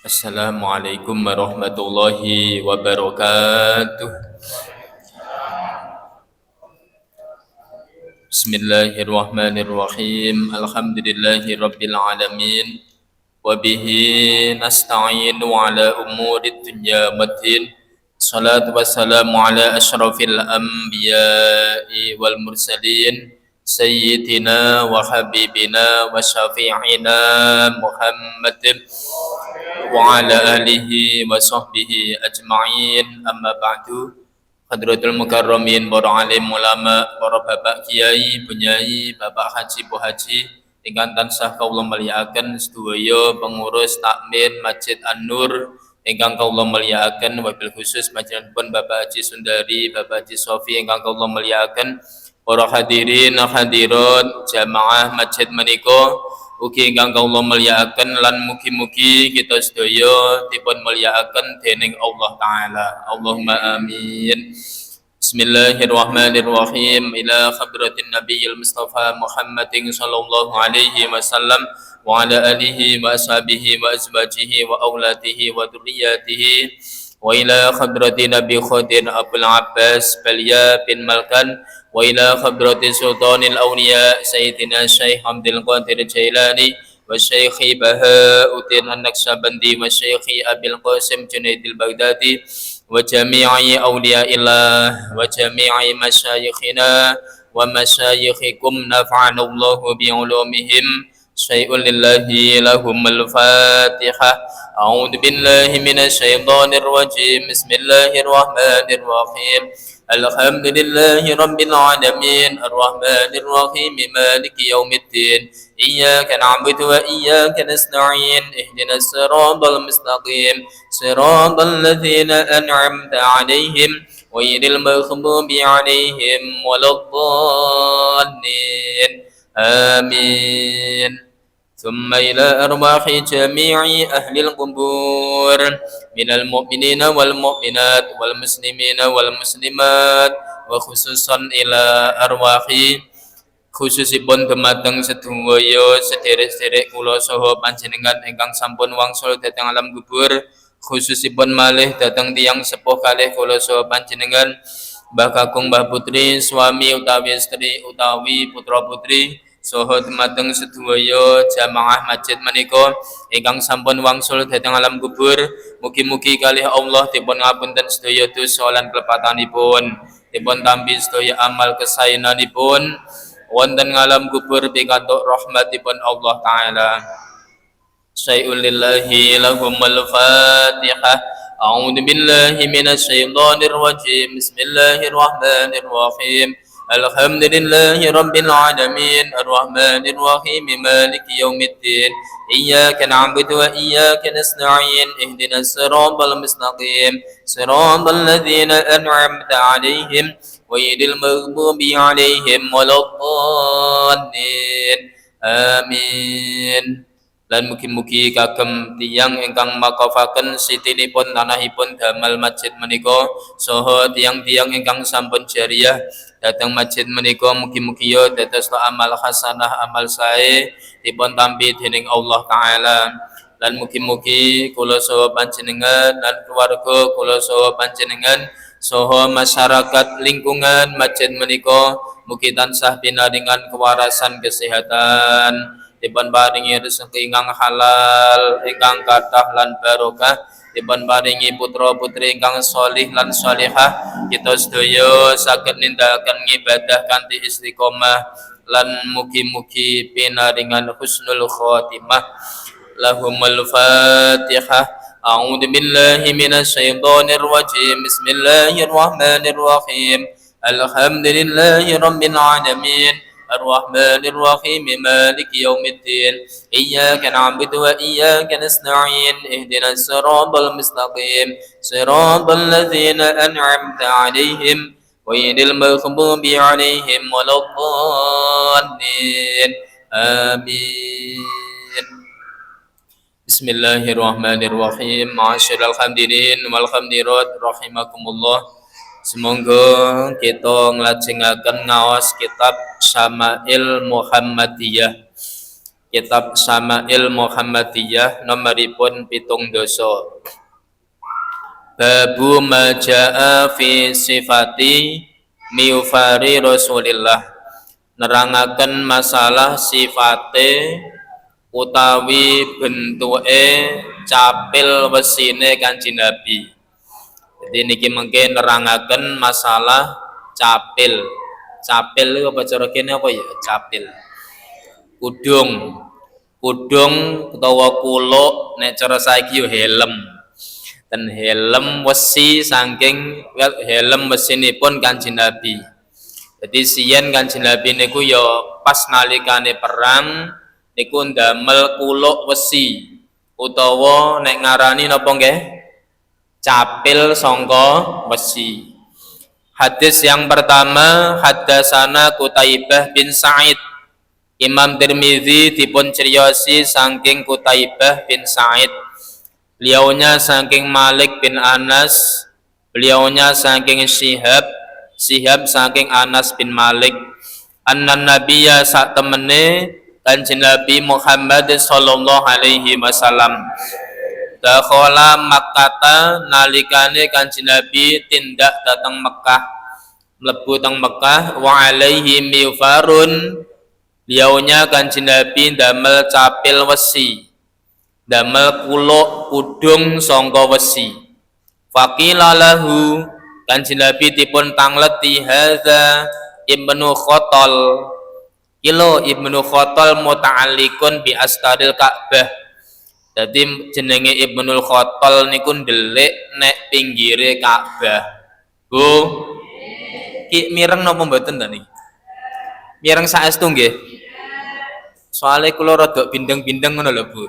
Assalamualaikum warahmatullahi wabarakatuh. Bismillahirrahmanirrahim. Alhamdulillahi rabbil alamin. Wabihi nasta'inu ala umuri dunya waddin. Salatu wassalamu ala ashrafil anbiya'i wal mursalin. Sayyidina wa habibina wa syafi'ina Muhammadin wa ala alihi wa sahbihi ajma'in. Amma ba'du. Hadratul Mukarramin, para alim ulama, para bapak kiai, penyai, bapak haji, bu haji, ingkang tansah kawula mulyakaken sedaya pengurus takmir Masjid An-Nur, ingkang kawula mulyakaken wabil khusus panjenenganipun Bapak Haji Sundari, Bapak Haji Sofi, ingkang kawula mulyakaken para hadirin hadirat jamaah masjid menika ugi ingkang kawula mulyakaken lan mugi-mugi kita sedaya dipun mulyakaken dening Allah taala. Allahumma amin. Bismillahirrahmanirrahim. Ila khabratin nabiyil mustafa Muhammadin sallallahu alaihi wasallam wa ala alihi wa ashabihi wa azwajihi wa auladihi wa dzurriyyatihi wa ila khabrati nabi Khadir Abul Abbas Balya bin Malkan wa ila khabrati sultanil awliya Sayyidina Syekh Hamdul Qadir Jailani wa Syekhi Bahauddin An-Naqsabandi wa Syekhi Abil Qasim Junaidil Baghdadi wa jami'i awliyaillah wa jami'i masyayikhina wa masyayikhikum nafa'ana Allahu bi ulumihim syai'un lillahi lahumul fatihah. A'udzu billahi minasy syaithanir rajim. Bismillahirrahmanirrahim. Alhamdulillahi rabbil alamin arrahmanir rahim maliki yaumiddin iyyaka na'budu wa iyyaka nasta'in ihdinas siratal mustaqim siratal ladzina an'amta 'alaihim ghairil maghdubi 'alaihim waladdallin amin. ثم إلى أرواح جميع أهل القبور من المؤمنين والمؤمنات والمسلمين والmuslimat وخصوصا إلى أرواح khususipun dumateng sedaya sederek-sederek kula saha panjenengan ingkang sampun wangsul dhateng alam kubur, khususipun malih dhateng tiyang sepuh kalih kula saha panjenengan Mbah Kakung Mbah Putri, suami utawi istri utawi putra putri saha dumateng sedaya jamaah masjid menika ingkang sampun wangsul dhateng alam kubur, mugi-mugi kalih Allah dipun ngapunten sedaya dosa lan klepatanipun, dipun tampi sedaya amal kesaenanipun wonten ngalam kubur pikantuk rahmatipun Allah taala. Syai'un lillahi lahumul fatihah. A'udzu billahi minasy syaithanir rajim. Bismillahirrahmanirrahim. Alhamdulillahi rabbil alamin arrahmanir rahim maliki yaumiddin iyyaka na'budu wa iyyaka nasta'in ihdinas siratal mustaqim siratal ladzina an'amta 'alaihim ghairil maghdubi 'alaihim waladdallin amin. Lan mugi-mugi kagem tiyang ingkang makofaken sitinipun tanahipun damal masjid menika saha tiyang-tiyang ingkang sampun jariyah dhateng masjid menika mugi-mugi ya dados amal hasanah amal sae dipun tampi dening Allah taala. Lan mugi-mugi kula saha panjenengan lan keluarga kula saha panjenengan saha masyarakat lingkungan masjid menika mugi tansah pinaringan kewarasan kesehatan, dipun paringi rezeki ingkang halal, ingkang kathah lan barokah, dipun paringi putra-putri ingkang sholih lan sholihah, kita sedaya saged nindakaken ngibadah kanthi istiqomah lan mugi-mugi pinaringan husnul khotimah. Lahumul fatihah. A'udzu billahi minasy syaithanir rajim. Bismillahirrahmanirrahim. Alhamdulillahi rabbil alamin الرحمن الرحيم مالك يوم الدين إياك نعبد وإياك نستعين اهدنا الصراط المستقيم صراط الذين أنعمت عليهم غير المغضوب عليهم ولا الضالين آمين. Bismillahirrahmanirrahim. Ma'asyiral hadirin wal hadirat rahimakumullah. Semoga kita nglajengaken ngaos kitab Syama'il Muhammadiyah. kitab Syama'il Muhammadiyah nomoripun 7. Babu majaa fi sifati miufari Rasulillah, nerangaken masalah sifate utawi bentuke capil wesine Kanjeng Nabi. Jadi niki mengke nerangaken masalah capil. Capil itu apa cara kene apa ya? Capil. Kudung utawa kuluk nek cara saiki yo helm. Dan helm wesi saking helm wesinipun Kanjeng Nabi. Jadi siyen Kanjeng Nabi niku yo pas nalikane perang niku ndamel kuluk wesi utawa nek ngarani napa nggih? Capil sangka wesi. Hadis yang pertama, haddatsana Qutaibah bin Sa'id. Imam Tirmizi dipun criosi saking Qutaibah bin Sa'id. Beliaunya saking Malik bin Anas, beliaunya saking Syihab saking Anas bin Malik. Anna Nabiyya sak temene Kanjeng Nabi Muhammad sallallahu alaihi wasallam dakhala Makkah, nalikane Kanjeng Nabi tindak datang Mekah, mlebu teng Mekah, wa alaihi mifarun, beliaunya Kanjeng Nabi damel capil wesi, damel kuluk kudung sangka wesi. Faqila lahu, Kanjeng Nabi dipun tangleti hadza Ibnu Khattal. Kilo Ibnu Khattal muta'alliqun bi astaril Ka'bah. Jadi jenenge Ibnul Khattal niku ndelik nek pinggire Ka'bah. Bu, ki mireng napa mboten ta niki? Mireng saestu nggih. Soale kula rada bindeng-bindeng ngono lho, Bu.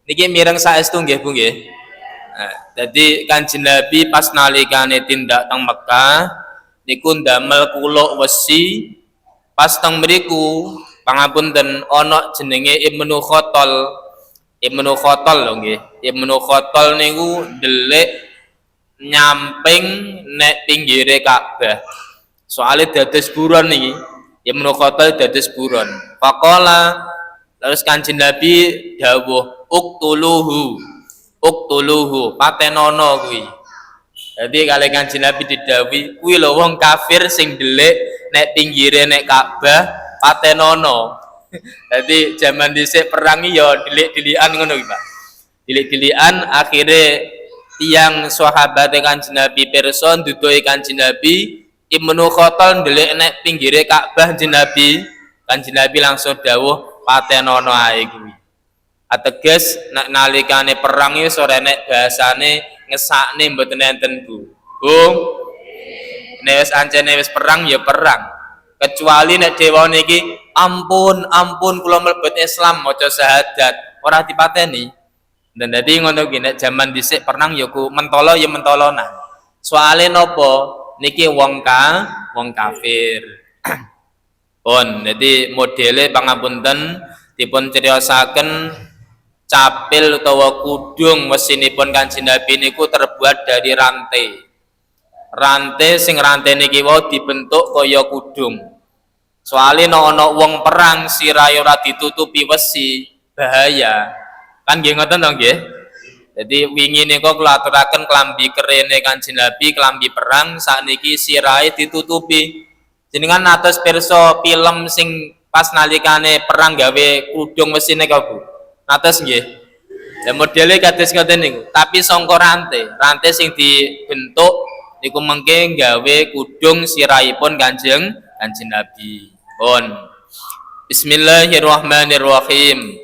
Niki mireng saestu nggih, Bu nggih. Nah, jadi Kanjeng Nabi pas nalikane tindak teng Mekah niku ndamel kuluk wesi, pas teng mriku pangapunten ana jenenge Ibnu Khattal. Ibnu Khattal lho nggih. Ibnu Khattal niku ndelik nyamping nek pinggire Ka'bah. Soale dados buron niki. Ibnu Khattal dados buron. Faqala, terus Kanjeng Nabi dawuh uktuluhu patenono kuwi. Jadi kali Kanjeng Nabi didhawuhi kuwi lho wong kafir sing ndelik nek pinggire nek Ka'bah patenono. Jadi zaman dhisik perang ya dilik-dilikan ngono iki, Pak. Dilik-dilikan akhire tiyang sahabat Kanjeng Nabi pirsa nduduhi Kanjeng Nabi, Ibnu Khattal ndelik nek pinggire Ka'bah Kanjeng Nabi langsung dawuh patenono ae kuwi. Ateges nek nalikane perang iki sore nek bahasane ngesakne mboten enten, Bu. Bung. Nek wis ancene wis perang ya perang. Kecuali nek dewa niki ampun kula mlebet Islam maca syahadat ora dipateni. Dan dadi ngono ki nek jaman dhisik perang ya ku mentolo ya mentolonan. Soale napa niki wong kafir. Pun dadi modele pangapunten dipun criosaken capil utawa kudung wesinipun Kanjeng Nabi niku terbuat dari rantai. Rantai sing rantai niki wau dibentuk kaya kudung. Soale ana wong perang sirahe ora ditutupi wesi, bahaya. Kan nggih ngoten to nggih? Jadi wingi nika kula aturaken klambi kerene Kanjeng Nabi, klambi perang sakniki sirahe ditutupi. Jenengan atus pirsa film sing pas nalikane perang gawe kudung wesine kok, Bu. Atus nggih. Ya modele kados ngoten niku, tapi sangka rantai sing dibentuk niku mengke gawe kudung sirahipun Kanjeng Nabi. Pun. Bismillahirrahmanirrahim.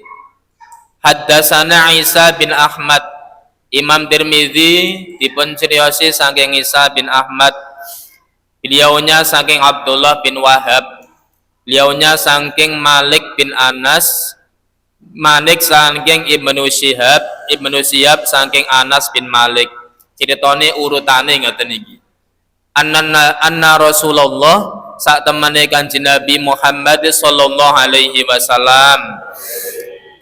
Haddatsana Isa bin Ahmad. Imam Tirmizi dipun criosi saking Isa bin Ahmad. Beliaunya saking Abdullah bin Wahab. Beliaunya saking Malik bin Anas. Malik saking Ibnu Syihab saking Anas bin Malik. Ceritane urutane ngoten iki. Anna Rasulullah sak temene Kanjeng Nabi Muhammad sallallahu alaihi wasallam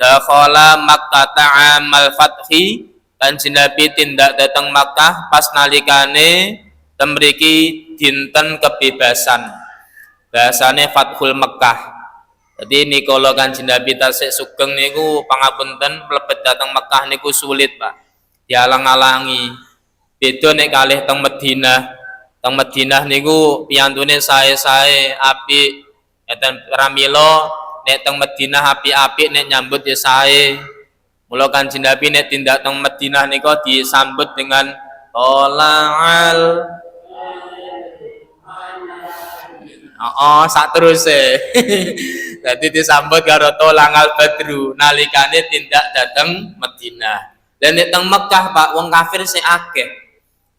dakhala Makkah amal fathi. Kanjeng Nabi tindak datang Makkah pas nalikane temriki dinten kebebasan. Bahasane Fathul Makkah. Jadi nikolo Kanjeng Nabi tasik sugeng niku pangapunten mlebet dateng Mekah niku sulit, Pak. Dialang-alangi. Beda nek kalih teng Madinah. Teng Madinah niku piyantune sae-sae apik. Enten pramila nek teng Madinah apik-apik nek nyambut ya sae. Mula Kanjeng Nabi nek tindak teng Madinah niku disambut dengan tola'al sak teruse. Dadi disambut karo tolangal badru nalikane tindak dateng Madinah. Dan nek teng Mekah Pak wong kafir sing akeh.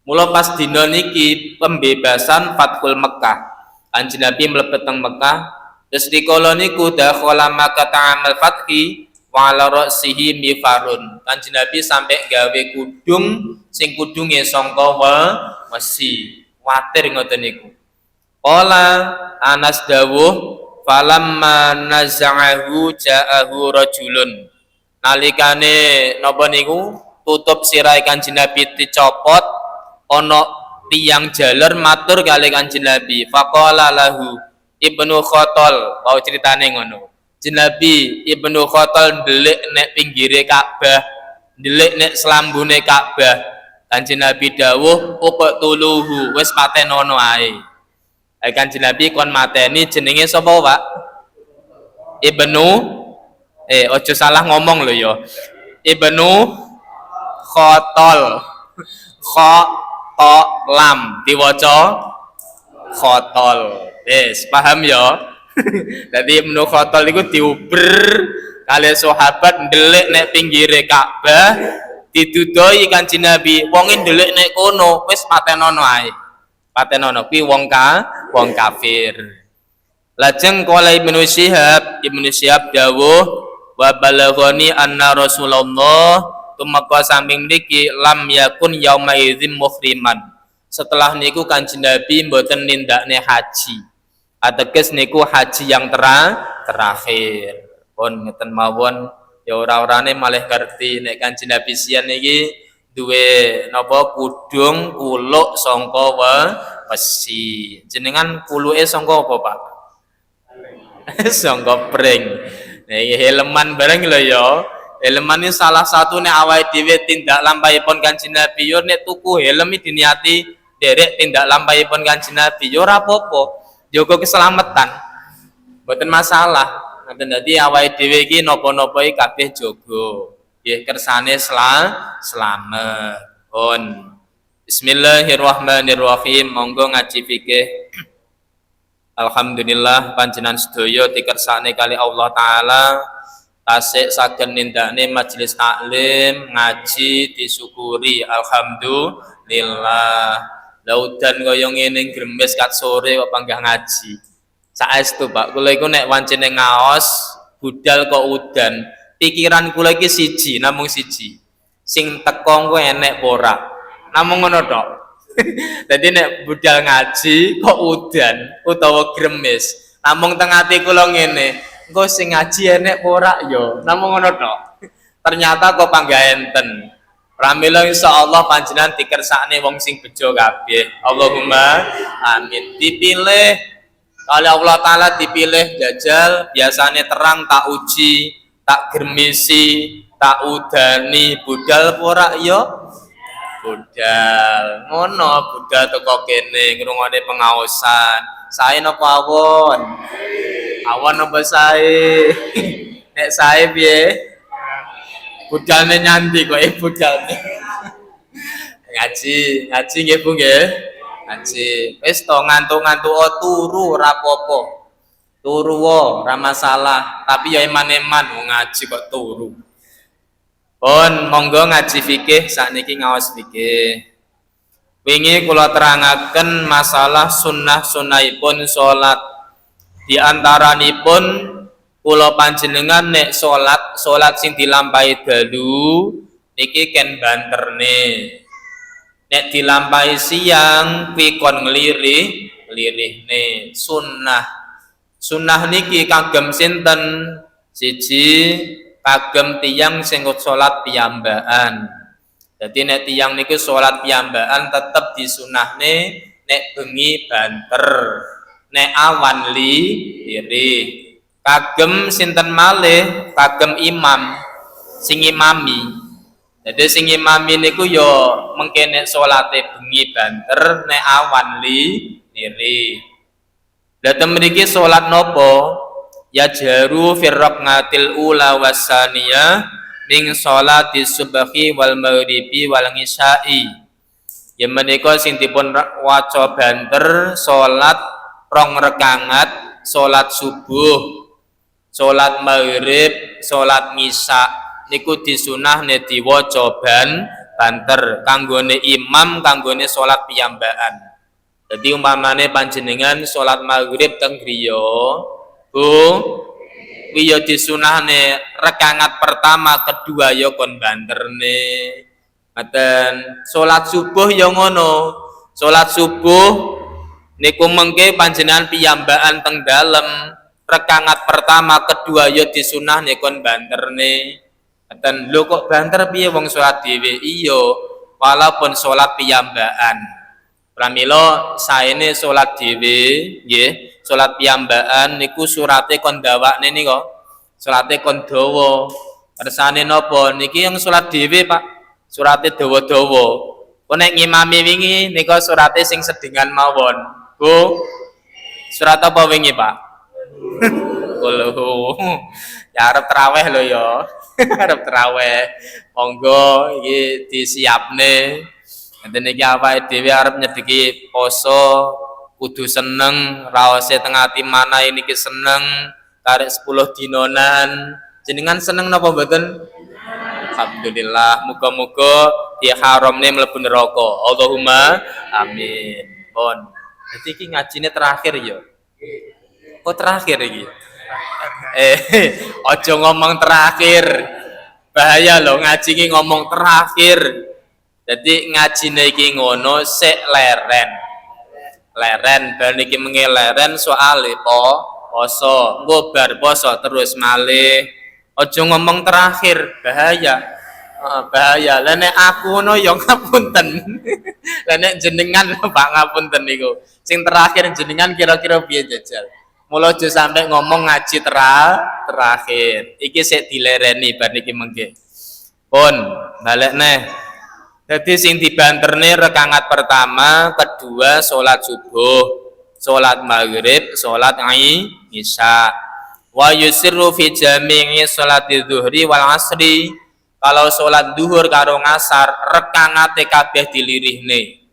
Mula pas dina niki pembebasan Fathul Mekah. Kanjeng Nabi mlebet teng Mekah, terus rikala niku dakhala Makkah ta'amal fathi wa ala ra'sihi mifarun. Kanjeng Nabi sampai gawe kudung sing kudunge sangka wesi. Watir ngoten niku. Qala Anas dawuh falamma naza'ahu ja'ahu rajulun. Nalikane napa niku tutup sirahe Kanjeng Nabi dicopot ana tiyang jaler matur kali Kanjeng Nabi. Faqala lahu Ibnu Khattal, mau critane ngono. Kanjeng Nabi Ibnu Khattal ndelik nek pinggire Ka'bah, ndelik nek slambune Ka'bah. Kanjeng Nabi dawuh uqtuluhu, wis patenono ae. Kanjeng Nabi kon mateni jenenge sapa, Pak? Ibnu ojo salah ngomong lho ya. Ibnu Khattal. Kha ta lam diwaca Khattal. Wis paham ya? Dadi Ibnu Khattal iku diuber kali sahabat ndelik nek pinggire Ka'bah didudoi Kanjeng Nabi. Wong ndelik nek kono wis patenono ae. Patenono kuwi wong kafir. Lajeng qala Ibnu Syihab dawuh wa balaghani anna Rasulullah tumeka samping niki lam yakun yauma idzin muhriman. Setelah niku Kanjeng Nabi mboten nindakne haji. Ateges niku haji yang terakhir. Pun ngeten mawon ya ora-orane malih ngerti nek Kanjeng Nabi sian niki duwe napa kudung kuluk sangka wesi. Jenengan kuluke sangka apa, Pak? Sangka pring. Nah, iki helman bareng lho ya. Helman ini salah satu nek awake dhewe tindak lampahipun Kanjeng Nabi yo nek tuku helm iki diniati derek tindak lampahipun Kanjeng Nabi yo ora apa-apa. Jaga keselamatan. Mboten masalah. Nanti dadi awake dhewe iki napa-napa iki kabeh jaga. Nggih kersane selamat. Pun Bismillahirrahmanirrahim. Monggo ngaji fikih. Alhamdulillah panjenengan sedaya dikersane kali Allah taala tasik saged nindakne majelis taklim ngaji disyukuri alhamdulillah. Laudan kaya ngene gremes kat sore kok panggah ngaji. Saestu Pak, kula iku nek wancine ngaos budal kok udan, pikiran kula iki siji, namung siji. Sing teko engko enek apa ora. Namung ngono tok. Dadi nek budal ngaji kok udan utawa gremes, namung teng ati kula ngene, engko sing ngaji enek apa ora ya. Namung ngono tok. Ternyata kok panggah enten. Pramila insyaallah panjenengan dikersakne wong sing bejo kabeh. Allahumma amin. Dipilih kali Allah taala dipilih jajal biasane terang tak uji, tak germisi, tak udani budal ora ya? Budal. Ngono budal teko kene ngrungokne pengaosan. Sae napa awon? Awon napa sae? Nek sae piye? Budalne nyanti kok budalne. Ngaji nggih Bu nggih. Ngaji. Wis to ngantuk-ngantuk turu ora apa-apa. Turu ora masalah, tapi ya eman-eman wong ngaji kok turu. Pun monggo ngaji fikih sakniki ngaos fikih. Wingi kula terangaken masalah sunnah-sunnahipun salat. Di antaranipun kula panjenengan nek salat sing dilampahi dalu niki ken banterne. Nek dilampahi siang kuwi kon nglirih-lirihne sunnah. Sunnah niki kagem sinten? Siji kagem tiyang sing salat piyambakan. Jadi nek tiyang niku salat piyambakan tetep disunahne nek bengi banter, nek awan lirih. Kagem sinten malih kagem imam sing imami. Jadi sing imami niku yo mengke nek salate bengi banter nek awan liri. Lah mriki salat napa? Ya jaru firraqatil ula wasaniyah ning salati subhi wal maghribi wal isya'i. Ya menika sing dipun waca banter salat rong rekangat, salat subuh, salat maghrib, salat isya niku disunahne diwaca banter kanggone imam, kanggone salat piyambakan. Jadi umpamane panjenengan salat maghrib teng griya, Bu, kuwi ya disunahne rekangat pertama, kedua ya kon banterne. Ngaten, salat subuh ya ngono. Salat subuh niku mengke panjenengan piyambakan teng dalem, rekangat pertama, kedua ya disunahne kon banterne. Ngaten, lho kok banter piye wong salat dhewe? Iya, walaupun salat piyambakan. Pramila saene salat dhewe nggih, salat piyambakan niku surate kon dawakne nika. Salate kon dawa. Kersane napa? Niki yang salat dhewe, Pak. Surate dawa-dawa. Kok nek ngimami wingi nika surate sing sedingan mawon. Bu. Surat apa wingi, Pak? Lho. Ya arep traweh lho ya. Arep traweh. Monggo iki disiapne. Ngeten iki awake dhewe arep nyedeki poso, kudu seneng, raose teng ati mana niki seneng, karek 10 dinonan. Jenengan seneng napa mboten? Alhamdulillah, muga-muga diharamne mlebu neraka. Allahumma amin. Pon. Dadi iki ngajine terakhir ya. Oh terakhir iki. Aja ngomong terakhir. Bahaya loh ngaji iki ngomong terakhir. Jadi ngajine iki ngono sik leren. Leren bar niki mengi leren soale poso. Engko bar poso terus malih. Aja ngomong terakhir, bahaya. Bahaya. Lah nek aku ngono ya ngapunten. Lah nek jenengan Pak ngapunten niku. Sing terakhir jenengan kira-kira piye jajal? Mula aja sampai ngomong ngaji terakhir. Iki sik dilereni bar niki mengke. Pun balik neh. Jadi sing dibanterne rekangat pertama, kedua salat subuh, salat maghrib, salat isya. Wa yusirru fi jami'i salati dzuhri wal asri. Kalau salat duhur karo ngasar rekangate kabeh dilirihne.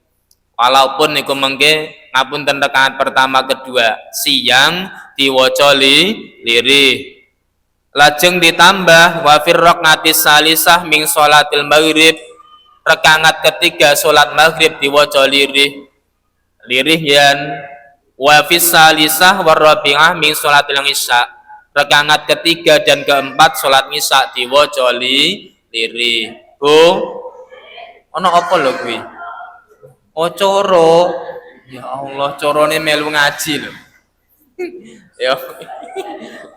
Walaupun niku mengke ngapunten rekangat pertama kedua siang diwaca lirih. Lajeng ditambah wa firraqatis salisah min salatil maghrib. Rekangat ketiga salat maghrib diwaca lirih yan wa fis salisah war rabi'ah min salatil isya. Rekangat ketiga dan keempat salat isya diwaca lirih. Bu, ana apa lho kuwi? Oh coro. Ya Allah, corone melu ngaji lho.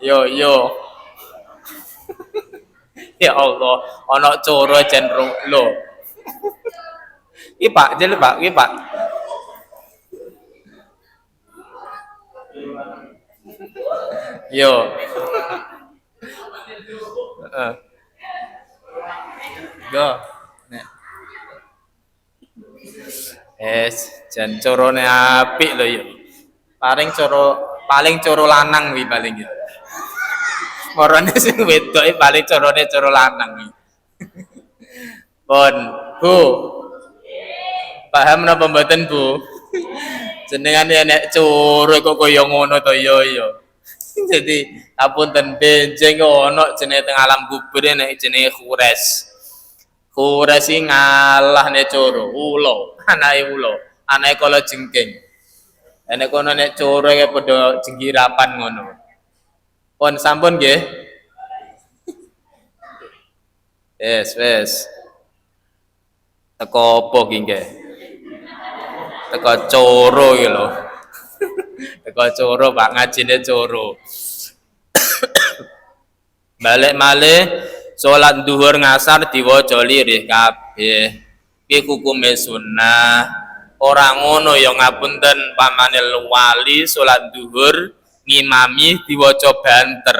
Yo. Ya Allah, ana coro jan lho. Iki Pak, jeli Pak, iki Pak. Yo. Go. Nek. Jan corone apik lho yo. Paling coro lanang wi paling yo. Morone sing wedoke paling corone coro lanang wi. Pun, Bu. Paham napa mboten, Bu? Jenengan nek coro kok kaya ngono to ya. Jadi apunten benjing ono jenenge teng alam kubur nek jenenge Khures. Khures iki ngalahne coro, anake kala jengking. Nek kono nek coro kaya padha jenggirapan ngono. Pun sampun nggih. Wes. Teko apa ki nggih? Teko coro iki lho. Teko coro Pak, ngajine coro. Balik malih salat duhur ngasar diwaca lirih kabeh. Iki hukume sunnah. Ora ngono ya ngapunten pamane wali salat duhur ngimami diwaca banter.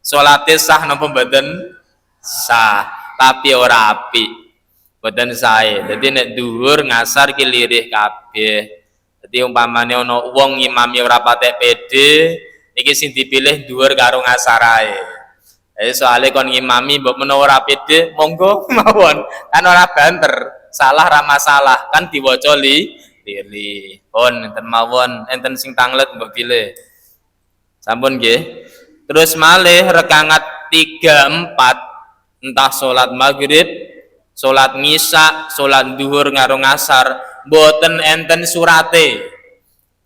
Salate sah napa mboten? Sah, tapi ora apik. Mboten sae. Dadi nek dhuwur ngasar ki lirih kabeh. Dadi umpamane ana wong ngimami ora patek pede, iki sing dipilih dhuwur karo ngasar ae. Soale kon ngimami mbok menawa ora pede, monggo mawon. Kan ora banter, salah ra masalah, kan diwaca lirih. Pun enten mawon, enten sing tanglet mbok pilih. Sampun nggih. Terus malih rakaat 3 4 entah salat maghrib, salat ngisya, salat zuhur karo ngasar, mboten enten surate.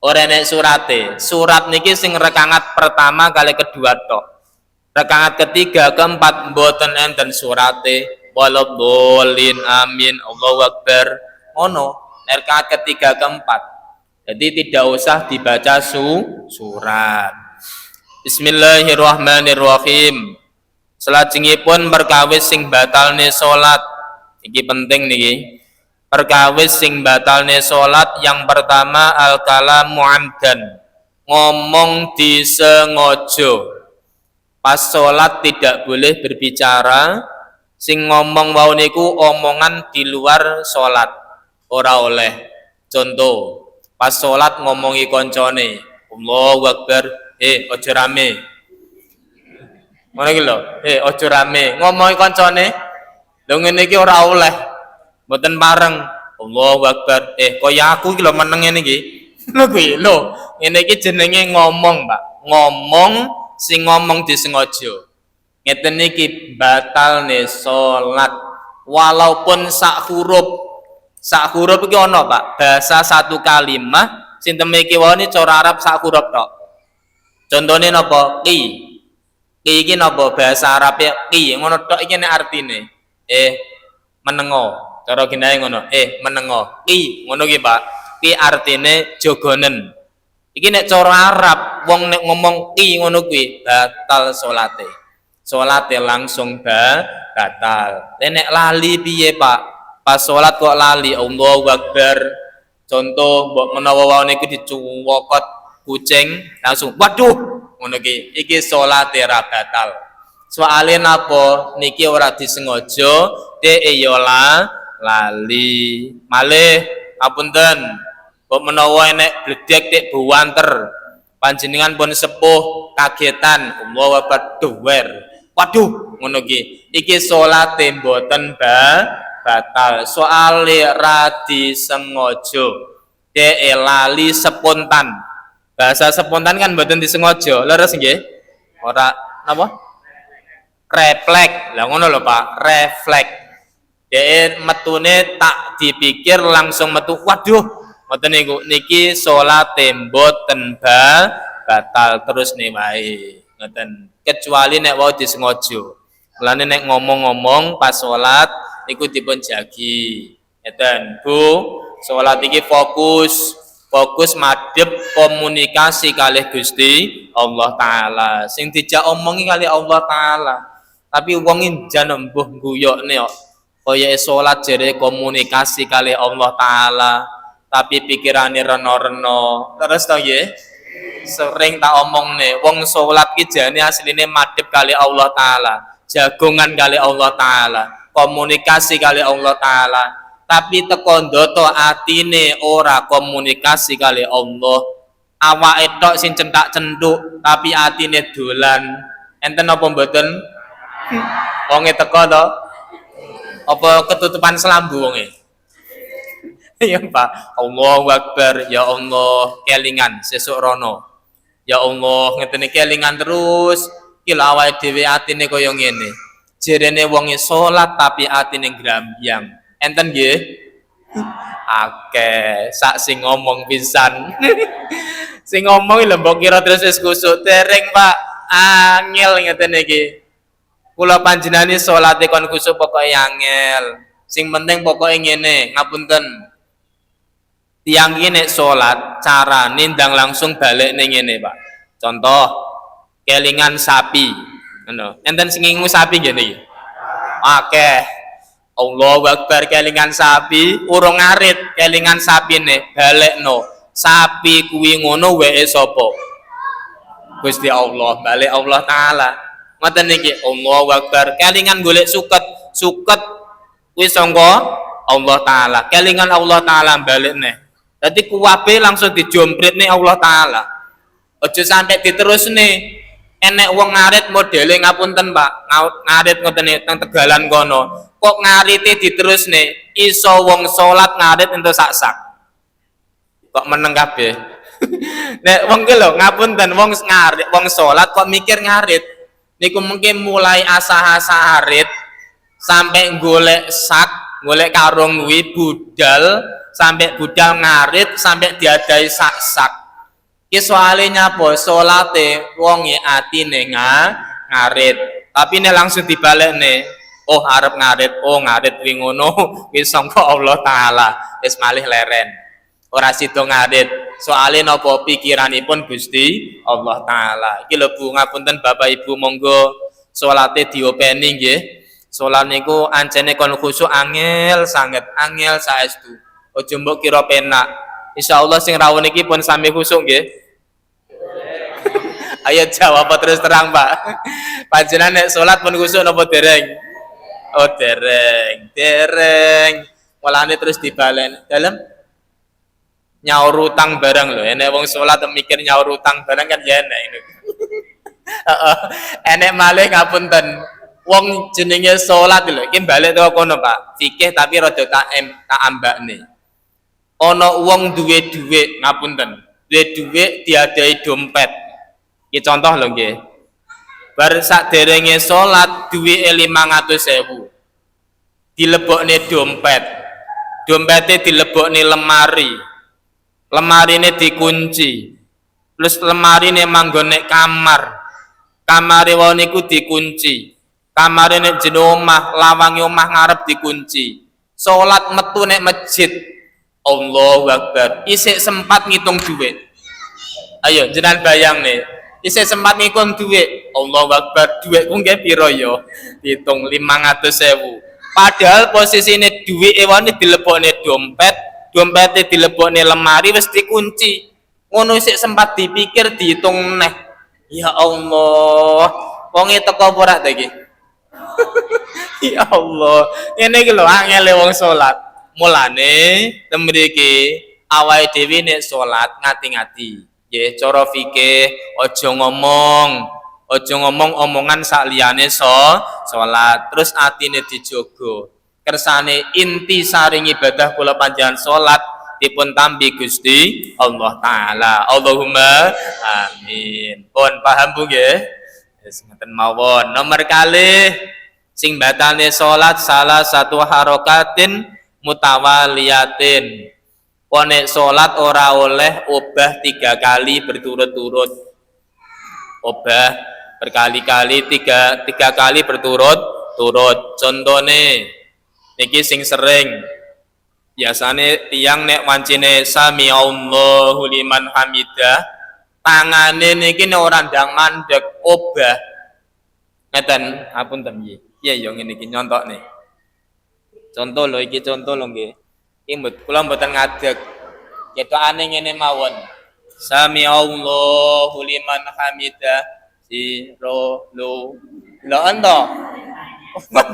Ora enek surate. Surat niki sing rakaat pertama kali kedua tok. Rakaat ketiga keempat mboten enten surate. Waladhdallin amin. Allahu akbar. Ono rakaat ketiga keempat. Jadi tidak usah dibaca surat. Bismillahirrahmanirrahim. Salajengipun perkawis sing batalne salat. Iki penting niki. Perkawis sing batalne salat yang pertama al-kalamu amdan. Ngomong disengaja. Pas salat tidak boleh berbicara. Sing ngomong wau niku omongan di luar salat. Ora oleh. Contoh, pas salat ngomongi koncone, Allahu akbar. Ojo rame. Ngono iki lho. Ojo rame. Ngomongi koncone. Lho ngene iki ora oleh. Mboten bareng. Allahu akbar. Kaya aku iki lho meneng ngene iki. Lho kuwi lho. Ngene iki jenenge ngomong, Pak. Ngomong sing ngomong disengaja. Ngeten iki batalne salat. Walaupun sak huruf. Sak huruf iki ana, Pak. Bahasa satu kalimah sing teme iki wae cara Arab sak huruf tok. Contohnya napa? Ki. Ki iki napa bahasa Arabe ki ngono tok iki nek artine. Menengo. Cara ginae ngono. Menengo. Ki ngono ki, Pak. Ki artine jogonen. Iki nek cara Arab wong nek ngomong ki ngono kuwi batal salate. Salate langsung batal. Nek lali piye, Pak? Pas salat kok lali Allahu akbar. Contoh mbok menawa wae niku dicuwokot kucing langsung waduh ngono iki salate ra batal. Soale napa niki ora disengaja dhek ya lali. Malih apunten kok menawa enek bledek tek buwanter panjenengan pun sepuh kagetan Allahu akbar duwer. Waduh ngono iki salate mboten batal. Soale ra disengaja dhek lali spontan. Bahasa spontan kan mboten disengaja, leres nggih? Ora napa? Refleks. Lah ngono lho, Pak, refleks. Dhek metune tak dipikir langsung metu. Waduh, ngoten niku. Niki salate mboten batal terus nih wae. Ngoten. Kecuali nek wau disengaja. Mulane nek ngomong-ngomong pas salat niku dipun jagi. Ngeten, Bu. Salat iki fokus madhep komunikasi kalih Gusti Allah taala. Sing dijak omongi kali Allah taala. Tapi wong jan embuh guyokne kok. Kaya salat jere komunikasi kali Allah taala, tapi pikirane reno-reno. Terus to nggih? Sering tak omongne, wong salat ki jane asline madhep kali Allah taala, jagongan kali Allah taala, komunikasi kali Allah taala. Tapi teko ndoto atine ora komunikasi kali Allah. Awake tok sing centak-centuk tapi atine dolan. Enten apa mboten? Wonge teko to? Apa ketutupan selambu wonge? Ya Pak, Allahu akbar, ya Allah, kelingan sesuk rono. Ya Allah, ngene kelingan terus. Ki lha awake dhewe atine kaya ngene. Jerene wonge salat tapi atine ngrambyang. Enten nggih? Akeh sak sing ngomong pisan. Sing ngomong lho mbok kira terus wis kusuk dereng, Pak. Angel ngeten iki. Kula panjenengane salate kon kusuk pokoke angel. Sing penting pokoke ngene, ngapunten. Tiyang iki nek salat carane ndang langsung balik ning ngene, Pak. Contoh kelingan sapi. Ngono. Enten sing ngingu sapi ngene iki. Akeh. Allahu akbar kelingan sapi, urung ngarit kelingan sapine balekno. Sapi kuwi ngono weke sapa? Gusti Allah, balik Allah taala. Ngoten niki, Allahu Akbar. Kelingan golek suket wis sangka Allah taala. Kelingan Allah taala balik neh. Dadi kuwabe langsung dijompret nih Allah taala. Aja sampai diterusne. Enek wong ngarit modele ngapunten Pak, ngarit ngoten teng Tegalan kono. Kok ngarite diterusne iso wong salat ngarit entuk sak-sak. Kok meneng kabeh. Nek wong ki lho ngapunten wong ngarit, wong salat kok mikir ngarit. Niku mungkin mulai asa-asa arit sampai golek sak, golek karung kuwi budal, sampai budal ngarit sampai diadai sak-sak. Ki soalé nyapa salate wong e atine ngarit. Tapi nek langsung dibalekne, oh arep ngarit, oh ngarit kuwi ngono, wis sangka Allah taala, wis malih leren. Ora sida ngarit. Soale napa pikiranipun Gusti Allah taala. Iki lho Bu, ngapunten Bapak Ibu monggo salate diopeni nggih. Salat niku ancene kon khusuk angel sanget, angel saestu. Aja mbok kira penak. Insyaallah sing rawuh niki pun sami khusuk nggih. Ayo jawab terus terang, Pak. Panjenengan nek salat pun khusuk napa dereng? Oh, dereng. Mulane terus dibalen. Dalem nyaur utang barang lho. Enek wong salat mikir nyaur utang barang kan ya enek ini. Enek malih ngapunten. Wong jenenge salat lho, iki balik teko kono, Pak. Fikih tapi rada tak ambakne. Ana wong duwe dhuwit, ngapunten. Duwe dhuwit diadai dompet. Iki contoh lho nggih. Bar saderenge salat duwike 500.000. Dilebokne dompet. Dompete dilebokne lemari. Lemarine dikunci. Terus lemarine manggon nek kamar. Kamare wae niku dikunci. Kamare nek jero omah, lawange omah ngarep dikunci. Salat metu nek masjid. Allahu Akbar. Isih sempat ngitung duit. Ayo jenengan bayang nih. Isih sempat ngitung duit. Allahu Akbar. Duit ku nggih pira ya? Hitung 500.000. Padahal posisine duit ewane dilebokne dompet, dompete dilebokne lemari wis dikunci. Ngono isih sempat dipikir dihitung neh. Ya Allah. Wonge teko apa ora ta iki? Ya Allah. Ngene iki lho angele wong salat. Mulane temriki awake dhewe nek salat ngati-ngati. Nggih, cara fikih aja ngomong omongan sak liyane salat. Terus atine dijogo. Kersane inti saring ibadah kula panjenengan salat dipun tampi Gusti Allah taala. Allahumma amin. Pun paham Bu nggih? Wis ngoten mawon. Nomor kalih sing batalne salat salah satu harokatin mutawaliyatin. Ponek salat ora oleh obah 3 kali berturut-turut. Obah berkali-kali 3 kali berturut-turut. Contone niki sing sering biasane tiyang nek wancine sami Allahu liman hamidah, tangane niki nek ora ndang mandeg obah. Ngeten, apunten nggih. Iya ya ngene iki nyontokne. Contoh lho iki contoh lho nggih. Iki kula mboten ngadeg. Ketokane ngene mawon. Sami Allahu liman hamidah. Siro lo. Deloken to.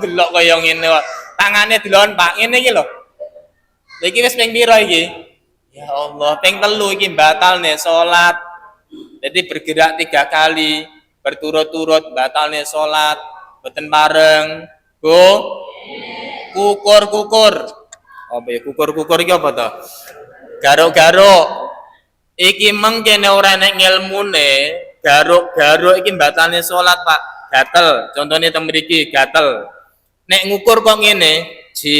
Delok kaya ngene kok. Tangane delon Pak, ngene iki lho. Iki wis ping pira iki? Ya Allah, ping 3 iki batalne salat. Jadi bergerak 3 kali berturut-turut batalne salat. Boten bareng. Bu. Kukur. Apa ya kukur iki apa to? Garuk-garuk. Iki mengkene ora nek ngilmune, garuk-garuk iki batalne salat, Pak. Gatel. Contohnya teng mriki gatel. Nek ngukur kok ngene, ji,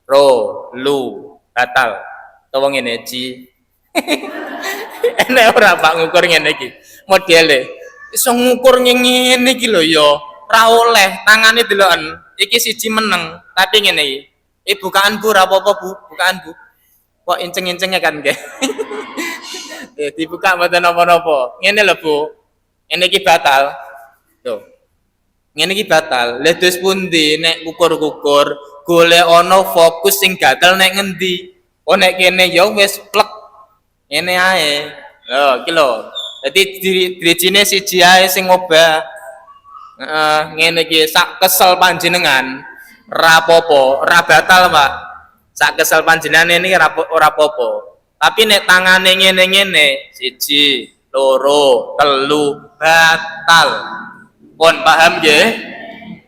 ro, lu, batal. Utawa ngene, ji. Enek ora Pak ngukur ngene iki. Modele iso ngukur ngene iki lho ya. Ora oleh, tangane deloken. Iki siji meneng, tapi ngene iki. Bukaan Bu, ora apa-apa Bu, bukaan Bu. Kok inceng-incenge kan nggih. Dibuka mboten napa-napa. Ngene lho Bu. Ngene iki batal. Tuh. Ngene iki batal. Lha dos pundi nek kukur-kukur golek ana fokus sing gatel nek ngendi? Oh nek kene ya wis plek. Ngene ae. Lho, iki lho. Dadi dirijine siji ae sing ngobah. Ngene iki sak kesel panjenengan rapopo, ora batal, Pak. Sak kesel panjenengan ini ora apa-apa. Tapi nek tangane ngene-ngene, siji, loro, telu, batal. Pun paham nggih?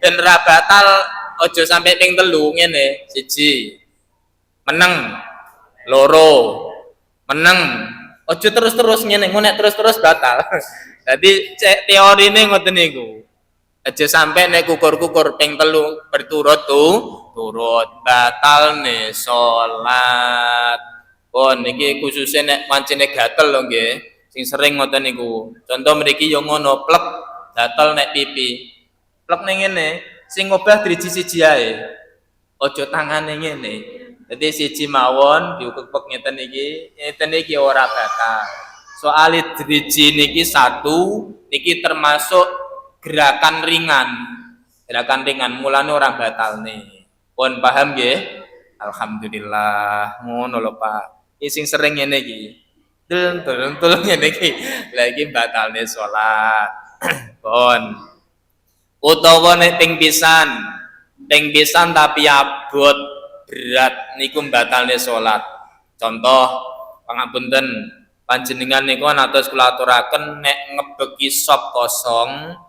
Ben ora batal aja sampai ping telu ngene, siji. Meneng, loro, meneng. Aja terus-terus ngene, nek terus-terus batal. Jadi teorine ngoten niku. Aja sampai nek kukur-kukur ping telu berturut turut batal nih salat. Pun niki khususnya nek pancene gatel lho nggih. Sing sering ngoten niku. Contoh mriki yo ngono, plek gatel nek pipi. Plek ning ngene, sing ngobah driji siji ae. Aja tangane ngene. Dadi siji mawon diukek-ukek ngeten iki ora batal. Soal driji niki satu niki termasuk gerakan ringan mulane orang batal nih. Pun paham nggih? Alhamdulillah ngono lho Pak. Iki sing sering ngene iki. Tulung ngene iki. Lah iki batalne salat. Pun utawa nek ping pisan tapi abot berat niku batalne salat. Contoh pangapunten panjenengan niku atus kula aturaken nek ngebeki sop kosong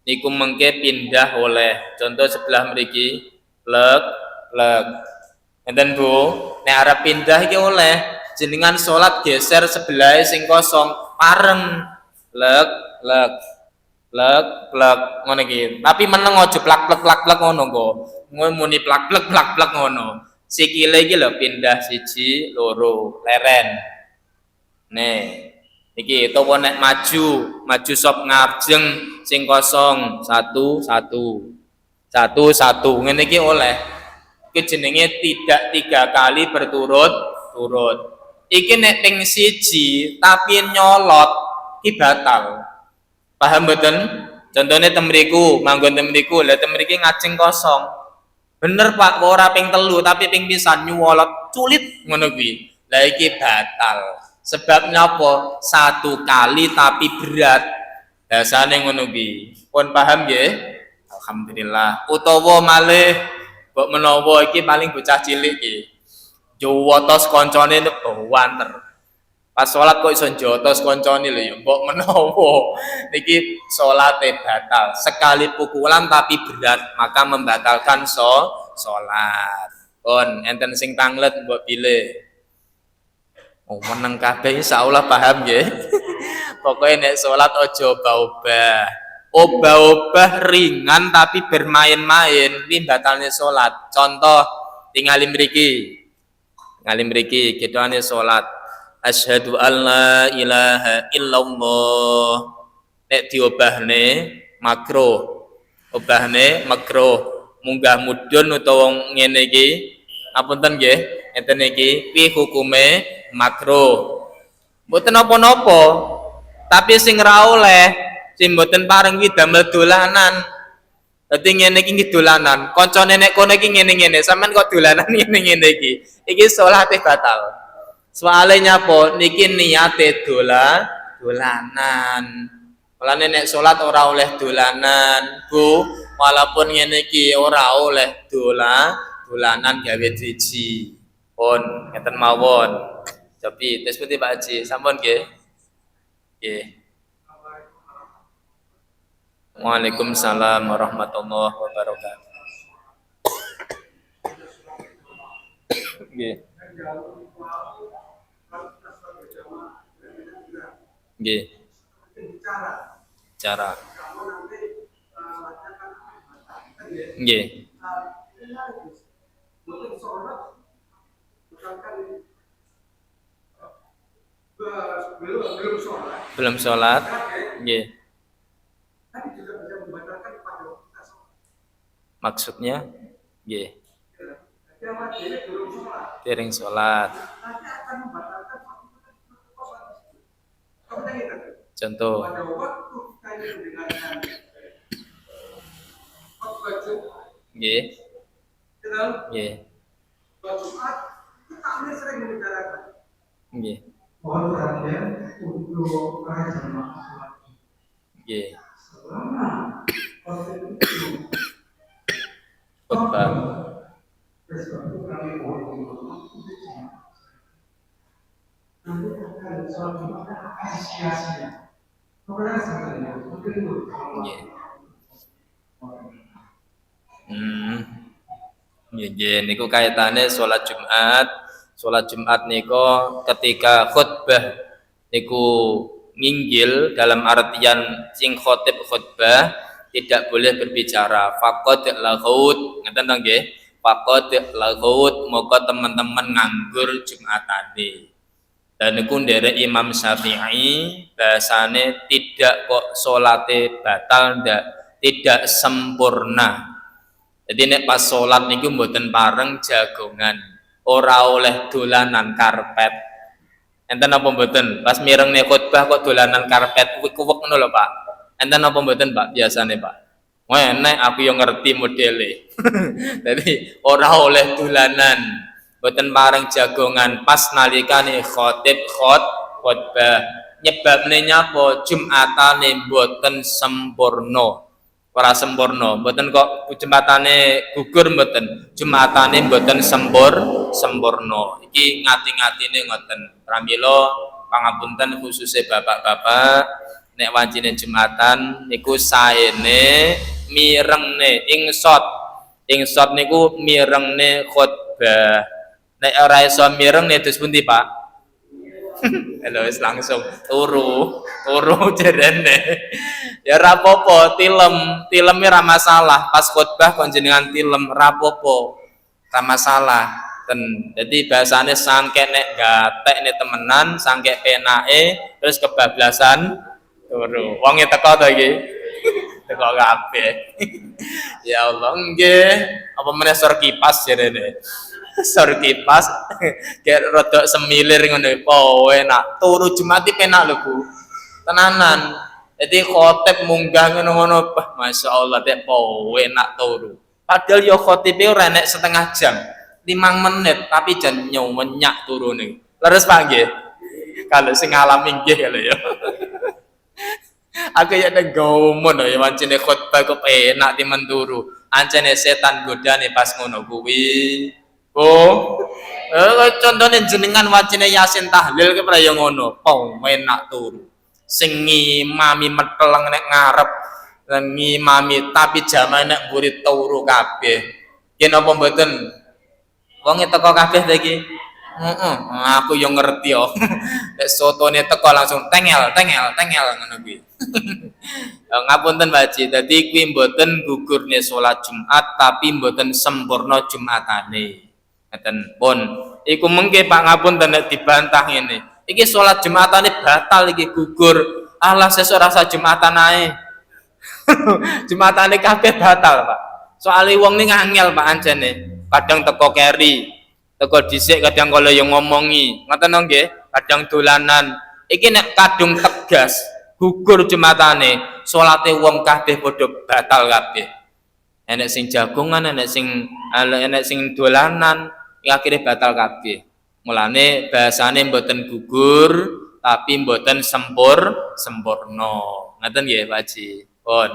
niku mengke pindah oleh contoh sebelah mriki plek enten Bu nek arep pindah iki oleh jenengan salat geser sebelah sing kosong pareng plek ngono iki tapi meneng aja plak ngono kok muni plak ngono sikile iki lho pindah siji loro leren iki utawa nek maju sop ngajeng sing kosong satu ngene iki oleh iki jenenge tidak 3 kali berturut-turut iki nek ping siji tapi nyolot iki batal paham mboten contohnya temriku manggon temriku lah temriki ngajeng kosong bener Pak ora ping telu tapi ping pisan nyolot culit ngono kuwi lah iki batal sebabnya apa? 1 kali tapi berat dasane ngono kuwi. Pun paham nggih? Alhamdulillah. Utawa malih mbok menawa iki paling bocah cilik iki. Jowotos kancane banter. Pas salat kok iso jotos kancane lho ya mbok menawa niki salate batal. Sekali pukulan tapi berat maka membatalkan salat. Pun enten sing tanglet mbok pilih. Oh meneng kabeh insyaallah paham nggih. Pokoke nek salat aja obah-obah. Obah-obah ringan tapi bermain-main kuwi batalne salat. Contoh tingali mriki. Ngali mriki gedane salat. Asyhadu alla ilaha illallah. Nek diobahne makruh. Obahne makruh. Munggah mudhun utawa ngene iki. Apunten nggih, enten iki piye hukume makruh. Mboten napa-napa. Tapi sing ra oleh, sing mboten pareng iki damel dolanan. Dadi ngene iki dolanan. Kancane nek kono iki ngene-ngene, sampean kok dolanan ngene-ngene iki. Iki salate batal. Soale nyapa? Niki niate dolanan. Mulane nek salat ora oleh dolanan, Bu. Walaupun ngene iki ora oleh dolanan gawe driji. Pun ngeten mawon. Tapi tes putih Pak Haji, sampun nggih. Nggih. Waalaikumsalam warahmatullahi wabarakatuh. Nggih. Nggih. Cara. Nggih. Belum sholat, nggih. Maksudnya, nggih. Dereng sholat. Contoh. Nggih. Nggih. Nggih. Mohon perhatian Nggih. Khotbah. Nggih. Nggih, niku kaitane salat Jumat. Salat Jumat niku ketika khutbah niku nginggil dalam artian sing khotib khutbah tidak boleh berbicara. Faqad laghut, ngeten to nggih. Faqad laghut, moko teman-teman nganggur Jumatane. Dan niku nderek Imam Syafi'i bahasane tidak kok salate batal tidak sempurna. Jadi nek pas salat niku mboten pareng jagongan, ora oleh dolanan karpet. Enten apa mboten? Pas mirengne khutbah kok dolanan karpet kuwek ngono lho, Pak. Enten apa mboten, Pak? Biasane, Pak. Enek aku yang ngerti modele. Jadi ora oleh dolanan, mboten pareng jagongan pas nalikane khotib khutbah. Nyebabne nyapa? Jumatane mboten sempurna. Ora sempurna, mboten kok Jumatane gugur mboten. Jumatane mboten sempurna. Iki ngati-ngatine ngoten. Pramila pangapunten khususe bapak-bapak nek wancine Jumatan niku saene mirengne insot. Insot niku mirengne khutbah. Nek ora iso mirengne terus pundi, Pak? Halo, langsung turu jerene. Ya rapopo, tilem ra masalah. Pas khutbah kon jenengan tilem rapopo. Ra masalah. Jadi bahasane sangke nek gatek nek temenan, sangke penake terus kebablasan turu. Wonge teko to iki. Teko kabeh. Ya Allah, nggih. Apa meneh sor kipas jerene. Sor kipas kayak rodok semilir ngono po enak turu Jumat penak lho Bu tenanan jadi khotib munggah ngono-ngono Masya Allah dek po enak turu padahal yo khotibnya ora enek setengah jam 5 menit tapi jan nyenyak turune leres Pak nggih kalau sing ngalami nggih lho ya aku ya nek gomon ya wancine khotbah kok enak timen turu ancene setan godane pas ngono kuwi. Oh, contohnya jenengan wacine Yasin tahlil ke praya ngono, enak turu. Sing ngimami meteleng nek ngarep, ngimami tapi jamaah nek mburi turu kabeh. Yen apa mboten? Wong teko kabeh ta iki? Aku yo ngerti yo. Nek sotone teko langsung tengel ngono kuwi. Ngapunten Pak Haji, dadi kuwi mboten gugurne salat Jumat tapi mboten sempurna Jumatane. Ngeten pun iku mengke Pak ngapunten nek dibantah ngene iki salat Jumatane batal iki gugur alah sesuk rasa Jumatan ae Jumatane kabeh batal Pak soalé wong ning angel Pak anjene kadang teko keri teko dhisik kadang kala yo ngomongi ngoten nggih kadang dolanan iki nek kadung tegas gugur Jumatane salate wong kabeh padha batal kabeh enek sing jagongan enek sing dolanan akhirnya batal kabeh. Mulane bahasane mboten gugur tapi mboten sempurna. Ngaten nggih Pak Haji. Pun.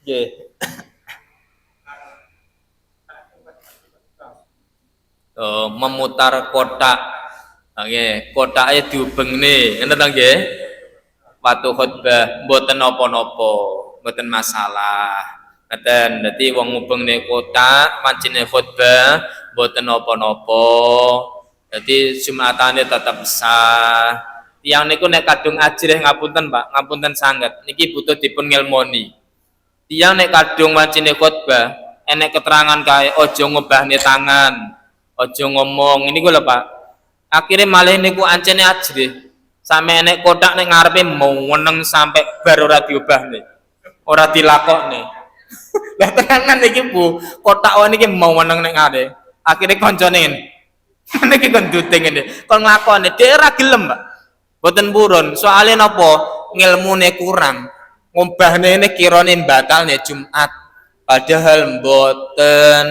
Nggih. Memutar kotak. Nggih, kotake diubengne. Ngeten to nggih. Waktu khutbah mboten napa-napa, mboten masalah. Ngeten, dadi wong ngubengne kotak wancine khutbah mboten napa-napa. Jadi Jumatane tetap sah. Tiang niku nek kadung ajrih ngapunten Pak, ngapunten sanget. Niki butuh dipun ngelmoni. Tiang nek kadung wancine khutbah, enek keterangan kae aja ngobahne tangan, aja ngomong. Ini ku lho Pak. Akhirnya malih niku ancene ajrih. Sampe enek kotak nek ngarepe mau weneng sampai bar ora diobahne. Ora dilakokne. Lah tenanan iki Bu, kotak niki mau weneng nek ngarepe. Akhirnya koncone niki kon duting ngene. Kon nglakoni dhek ora gelem, Pak. Mboten purun. Soale napa? Ngilmune kurang. Ngobahne ini kirane batalne Jumat. Padahal mboten.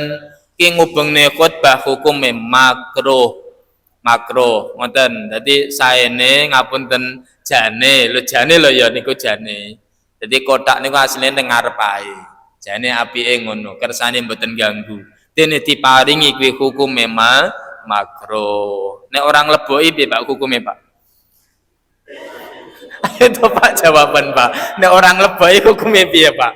Ki ngubengne khutbah hukume makruh. makruh ngoten. Dadi saene ngapunten jane lho ya niku jane. Dadi kotak niku asline ning ngarep ae. Jane apike ngono, kersane mboten ganggu. Dene diparingi kuwi hukum memang makruh. Nek orang leboki piye Pak hukume Pak? Itu Pak jawaban Pak. Nek orang leboki hukume piye Pak?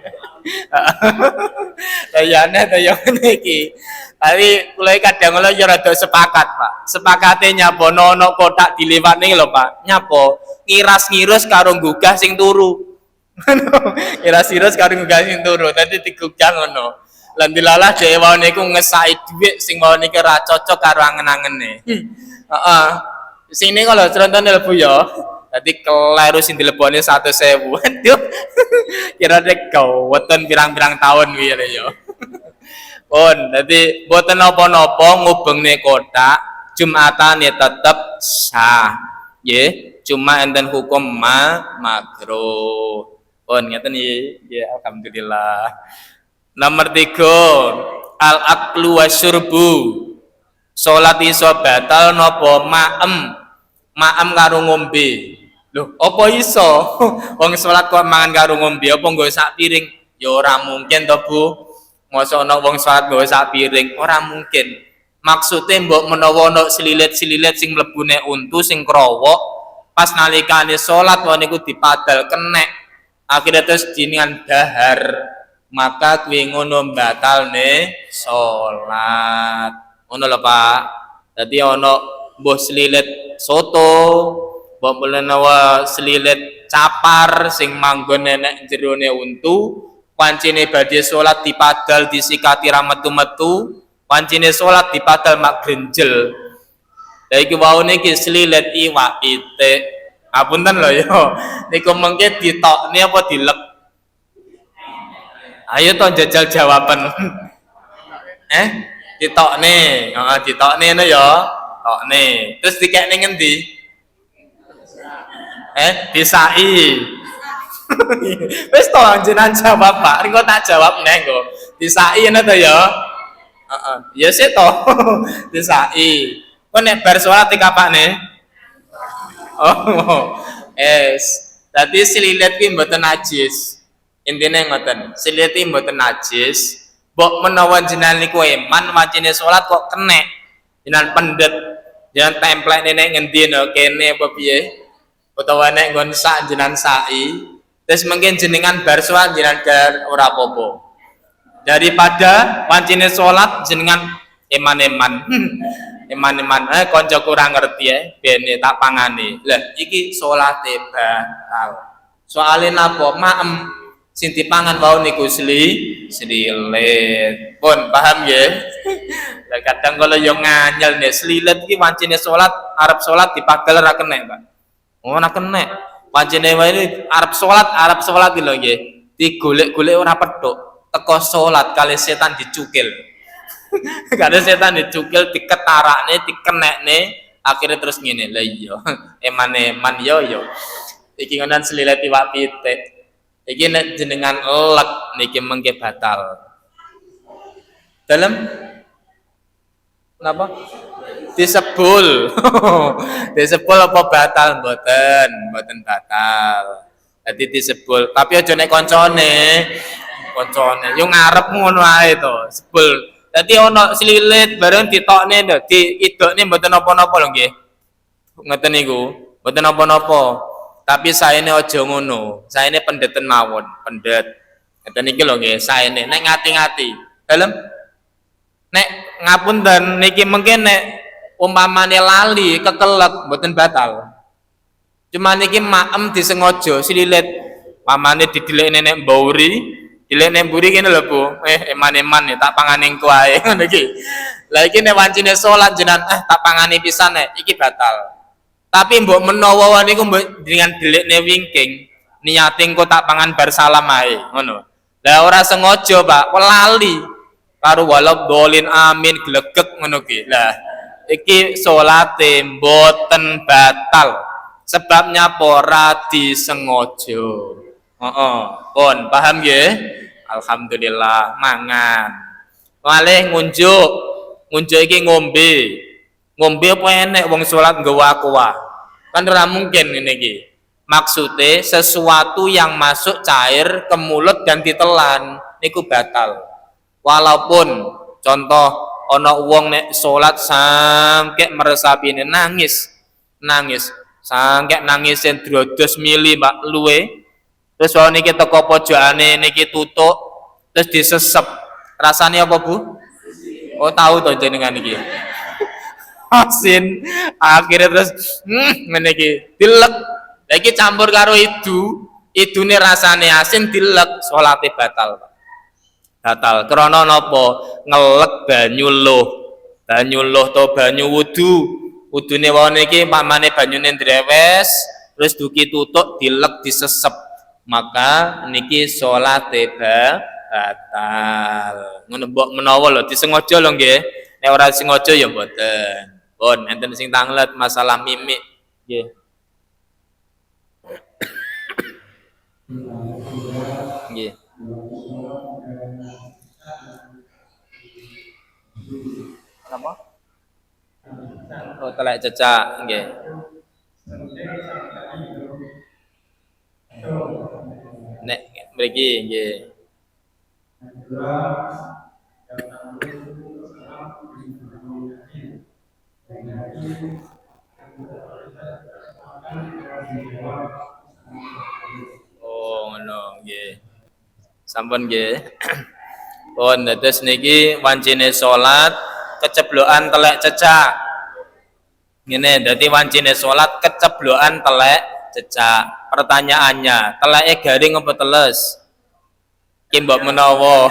Kayane ta yo ngene iki. Tapi kula kadang kula yo rada sepakat, Pak. Sepakate nyapono ana kotak dilewatne lho, Pak. Nyapo? Ngiras-ngiris karo gugah sing turu. Ngiras-ngiris karo gugah sing turu. Dadi digugah ngono. Lan dilalah dhewe wae niku ngesaki dhuwit sing wae niki ra cocok karo angen-angene. Heeh. Sini kalau contohnya lebu ya. Tadi keliru sing dilebone 100.000. Waduh. Kira dek kau weton pirang-pirang tahun kuwi ya. Pun, dadi boten napa-napa ngubengne kotak, Jumatane tetep sah. Nggih, cuma enten hukum makruh. Pun ngeten nggih, alhamdulillah. Nomor 3, al-aklu wasyurbu. Salat iso batal napa maem karo ngombe. Loh, apa iso? Wong salat kok mangan karo ngombe, apa nggo sak piring? Ya ora mungkin to, Bu. Mosok ana wong salat nggo sak piring, ora mungkin. Maksude mbok menawa ana sililit-sililit sing mlebune untu sing krowok, pas nalikane salat wae niku dipadal kenek. Akhire terus dingan dahar. Maka kuwi ngono batalne salat. Ngono lho, Pak. Dadi ana mbuh selilit soto, mbok menawa selilit capar sing manggon nek jerone untu, pancene badhe salat dipadal disikati ra metu-metu, pancene salat dipadal mak grenjel. Lah iki wau niki selilit iwak pitik. Apunten lho ya. Niku mengke ditokne apa dilek? Ayo to jajal jawaban. Ditokne. Heeh, ditokne ngono ya. Tokne. Terus dikekne ngendi? Disai. Wis to jenengan jawab, Pak. Engko tak jawab neh engko. Disai ngono to ya. Heeh. Ya sik to. Disai. Kok nek bar salat dikapakne? Oh. Dadi sililit ki mboten najis. Intine ngoten, sililit ki mboten najis. Mbok menawa jenengan niku eman wacine salat kok kenek. Jenengan pendet, jenengan templek nek ngendi kene apa piye? Utawa nek nggon sak jenengan sai. Terus mungkin jenengan bar salat jenengan gar ora apa-apa. Daripada wacine salat jenengan eman-eman. Eman-eman kanca kurang ngerti bene tak pangane. Lah iki salate batal. Soale napa? Maem sing dipangan wau niku selilit. Pun paham nggih? Lah kadang kala yo nganyel nek selilit iki wancine salat, arep salat dipagel ora kenek, Pak. Oh, ora kenek. Wancine wae arep salat lho nggih. Digolek-golek ora petuk. Teko salat kali setan dicukil. Kali setan dicukil diketarakne, dikenekne, akhirnya terus ngene. Lah iya, eman-eman yo. Iki ngonan selilit iwak pitik. Iki nek jenengan elek niki mengke batal. Dalam napa? Disebul. Disebul apa batal mboten batal. Dadi disebul, tapi aja nek koncone yo ngarep ngono ae to, sebul. Dadi ana selilit bareng ditokne lho, diidokne mboten napa-napa lho nggih. Ngoten niku, mboten napa-napa. Tapi saene aja ngono. Saene pendeten mawon, pendet. Ngoten iki lho nggih, saene nek ngati-ngati. Dalem nek ngapunten niki mungkin nek umpamane lali kekelek mboten batal. Cuma niki maem disengaja sililit. Pamane didelekne nek mburi, dilekne mburi kene lho Bu. Eman-eman tak pangane engko ae ngono iki. Lah iki nek wancine salat jenengan tak pangane pisan nek iki batal. Tapi mbok menawa niku mbok dengan delekne wingking, niate engko tak pangan bar salam ae, ngono. Lah ora sengaja, Pak, lali. Karo walab dolin amin glegek ngono ki. Lah iki salate mboten batal. Sebabnya ora disengaja. Heeh, pun paham nggih? Alhamdulillah mangan. Malih ngunjuk iki ngombe. Ngombe apa enek wong salat nggawa aqua? Kan ora mungkin ngene iki. Maksudnya sesuatu yang masuk cair ke mulut dan ditelan niku batal. Walaupun contoh ana wong nek salat sampe meresapine nangis sampe nangisen drodos mili Pak luwe. Terus wae niki teko pojokane niki tutuk terus disesep. Rasane apa, Bu? Oh, tahu to jenengan iki. Asin akhirnya terus ngene iki dilek. Lah iki campur karo idune rasane asin dilek salate batal. Batal krana napa? Ngelek banyu luh to banyu wudu. Wudune wae iki pamane banyune drewes terus duki tutuk dilek disesep. Maka niki salate batal. Ngono mbok menawa lho disengaja lho nggih. Nek ora sengaja ya mboten. Pun enten sing tanglet masalah mimik nggih. Nggih. Apa? Oh, telek cecak nggih. Nek mriki nggih. Oh, ngono nggih. Sampun nggih. Pun terus niki wancine salat keceblokan telek cecak. Ngene, dadi wancine salat keceblokan telek cecak. Pertanyaannya, teleke garing apa teles? Ki mbok menawa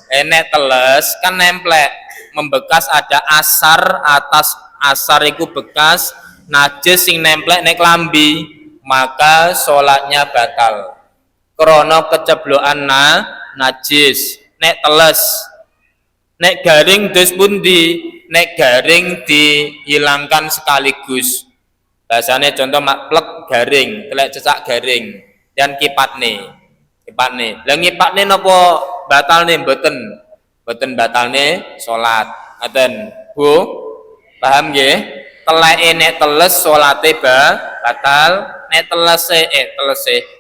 enek teles kan nemplek, membekas ada asar atas asar iku bekas najis sing nemplek nek klambi, maka salatnya batal. Krana keceblokan najis. Nek teles, nek garing dos pundi? Nek garing dihilangkan sekaligus. Bahasane contoh maklek garing, telek cecak garing, dan kipatne. Lah ngipatne napa batalne mboten? Mboten batalne salat. Ngoten, Bu? Paham nggih? Teleke nek teles salate batal, nek telese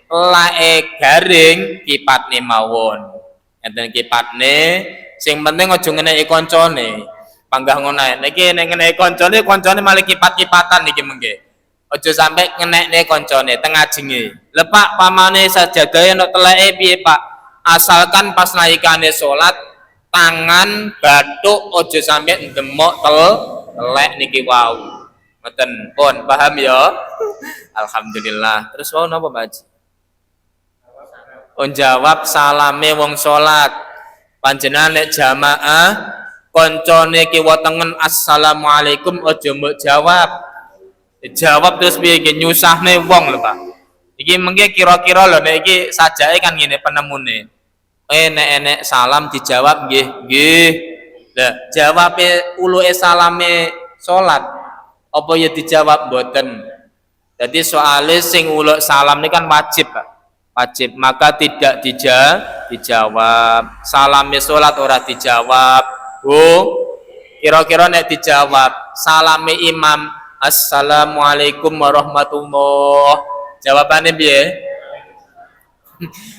teleke garing kipatne mawon. Enten kipatne, sing penting aja ngeneki kancane. Panggah ngono ae. Niki nek ngeneki kancane malah kipat-kipatan niki mengke. Aja sampai ngenekne kancane teng ajenge. Lha Pak, pamane sajadahe nek teleke piye, Pak? Asalkan pas naikane salat tangan bathuk aja sampai ndemok telek niki wau. Ngoten pun paham ya? Alhamdulillah. Terus wau napa, Pak Haji? Jawab salame wong salat. Panjenengan nek jamaah koncone kiwa tengen assalamualaikum aja mbok jawab. Jawab terus piye iki nyusahne wong lho, Pak. Iki mengke kira-kira lho nek iki sajake kan ngene penemune. Nek enek salam dijawab nggih, nggih. Lah jawabe uluke salame salat apa ya dijawab mboten. Jadi soalnya sing uluk salam ini kan wajib, Pak. Wajib, maka tidak dijawab. Salame salat ora dijawab. Bu, kira-kira nek dijawab salame imam assalamualaikum warahmatullah. Jawabannya piye?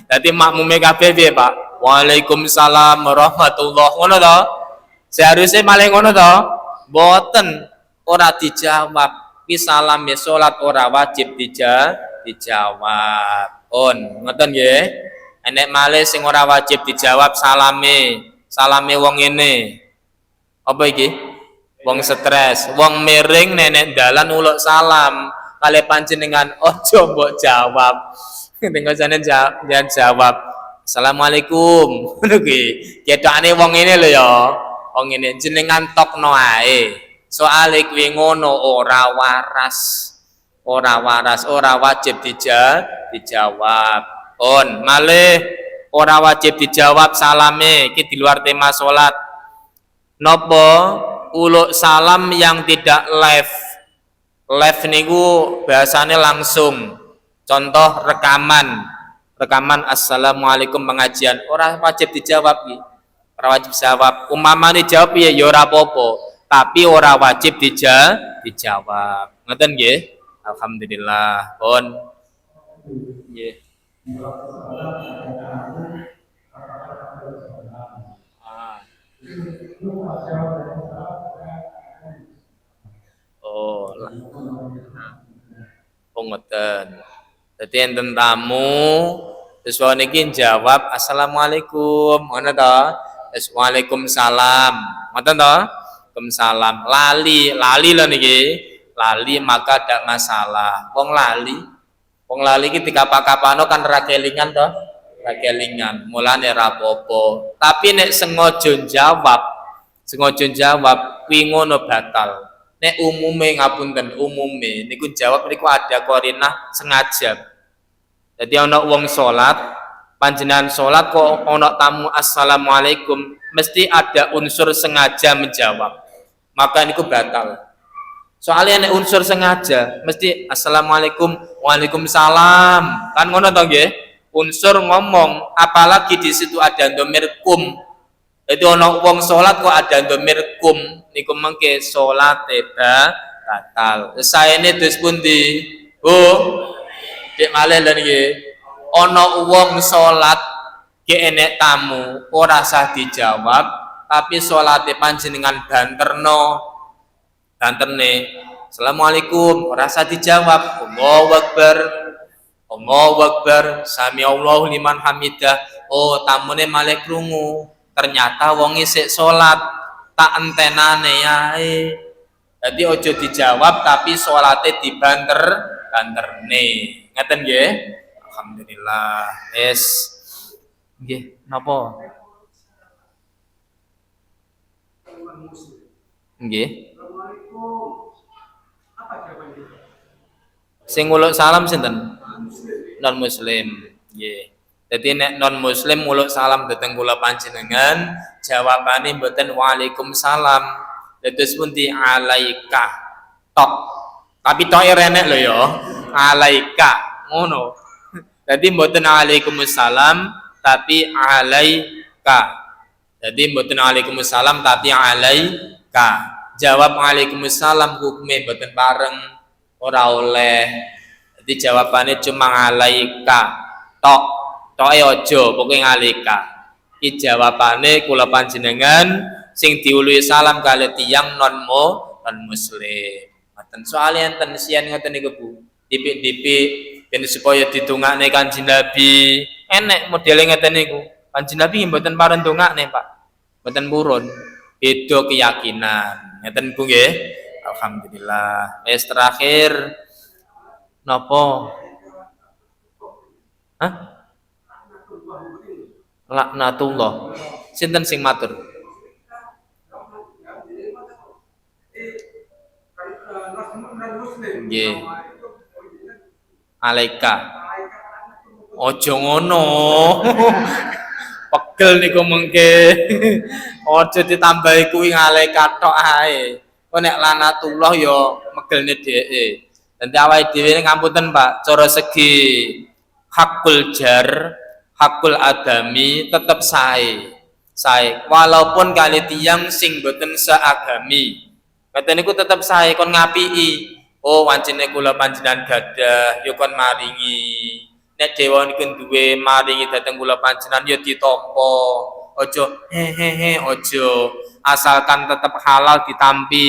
Dadi makmume kabeh piye, Pak? Waalaikumsalam warahmatullah. Ngono to? Seharusnya malah ngono to? Mboten, ora dijawab. Ki salame salat ora wajib dijawab. Ngoten nggih. Enek malih sing ora wajib dijawab salame wong ngene. Apa iki? Wong stres, wong miring nenek dalan uluk salam. Kale panjenengan aja mbok jawab. Tinggal jane jangan jawab. Assalamualaikum. Ngono ki. Ketokane wong ngene lho ya. Wong ngene jenengan tokno ae. Soale kuwi ngono ora waras. Ora wajib dijawab. Malih ora wajib dijawab salame iki di luar tema salat. Nopo uluk salam yang tidak live niku bahasane langsung. Contoh rekaman assalamualaikum pengajian ora wajib dijawab iki. Ora wajib jawab. Umpamane jawab ya ora apa-apa. tapi ora wajib dijawab. Ngoten nggih? Alhamdulillah. Pun nggih. Ah. Oh, ngoten. Dadi enten tamu terus niki jawab assalamualaikum, ngono to? Terus waalaikumsalam. Ngoten to? Waalaikumsalam. Lali lho niki. Lali maka tidak masalah. Wong lali iki dikapa-kapano kan ra kelingan to? Ra kelingan. Mulane ra apa-apa. Tapi nek sengaja jawab kuwi ngono batal. Nek umume ngapunten, umume niku jawab niku ada korinah sengaja. Jadi ana wong salat, panjenengan salat kok ana tamu assalamualaikum, mesti ada unsur sengaja menjawab. Maka niku batal. Soalnya nek unsur sengaja mesti assalamualaikum, waalaikumsalam. Kan ngono to nggih? Unsur ngomong, apalagi di situ ada dhamir kum. Jadi ana wong salat kok ada dhamir kum, niku mengke salate batal. Saene dus pundi? Bu, Dek malih lho niki. Ana wong salat ki enek tamu, ora sah dijawab, tapi salate panjenengan banterne. Assalamualaikum, ora sah dijawab. Allahu Akbar, sami Allahu liman hamidah. Oh, tamune malih krungu. Ternyata wong isik salat, tak entenane yae. Dadi aja dijawab tapi salate dibanterne. Ngeten nggih? Alhamdulillah. Yes. Nggih, napa? Nggih. Sing nguluk salam sinten? Non muslim. Nggih. Jadi nek non muslim nguluk salam dhateng kula panjenengan, jawabane mboten waalaikumsalam. Dados pundi alaika. Tok. Tapi toke renek lho ya. Alaika. Ngono. Jadi mboten waalaikumsalam tapi alaika. Jadi mboten waalaikumsalam tapi alaika. Jawab waalaikumsalam hukume mboten bareng, ora oleh. Jadi jawabannya cuma alaika. Tok. Toke aja pokoke ngalika. Iki jawabane kula panjenengan sing diului salam kali tiyang non muslim. Ngoten soal enten sian ngoten niku Bu. Dipik-dipik ben supaya ditungakne Kanjeng Nabi. Enek modele ngoten niku. Kanjeng Nabi mboten pareng ndongakne, Pak. Mboten purun. Beda keyakinan. Ngoten Bu nggih. Alhamdulillah. Wis terakhir napa? Hah? Laknatullah. Sinten sing matur? Nggih. Alaika. Ojo ngono. Pegel niku mengke. Ojo ditambahi kuwi alaika tok ae. Kok nek lanatullah ya megelne dheke. Dadi awake dhewe ngapunten, Pak, cara segi hakul jar, hakul adami tetap sae walaupun kali tiyang sing boten seagami kata niku tetap sae kon ngapii. Oh wancine kula panjenengan gadah ya kon maringi, nek dewa niku duwe maringi dhateng kula panjenengan ya ditampa. Aja hehehe, aja asalkan tetap halal ditampi.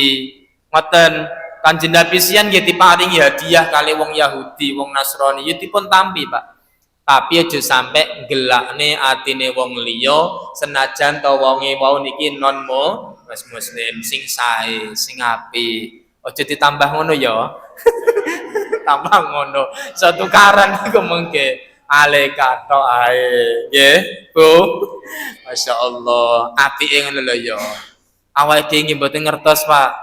Ngoten Kanjeng Nabi sian nggih diparingi hadiah kali wong Yahudi, wong Nasrani ya dipun tampi, Pak. Tapi aja sampai gelakne atine wong liya senajan to wonge wau niki non muslim sing sae, sing apik. Aja ditambah ngono ya. Tambah ngono. Satu karan iku mengke alaika tok ae. Nggih, Bu. Masyaallah, apike ngono lho ya. Awake dhewe nggih mboten ngertos, Pak.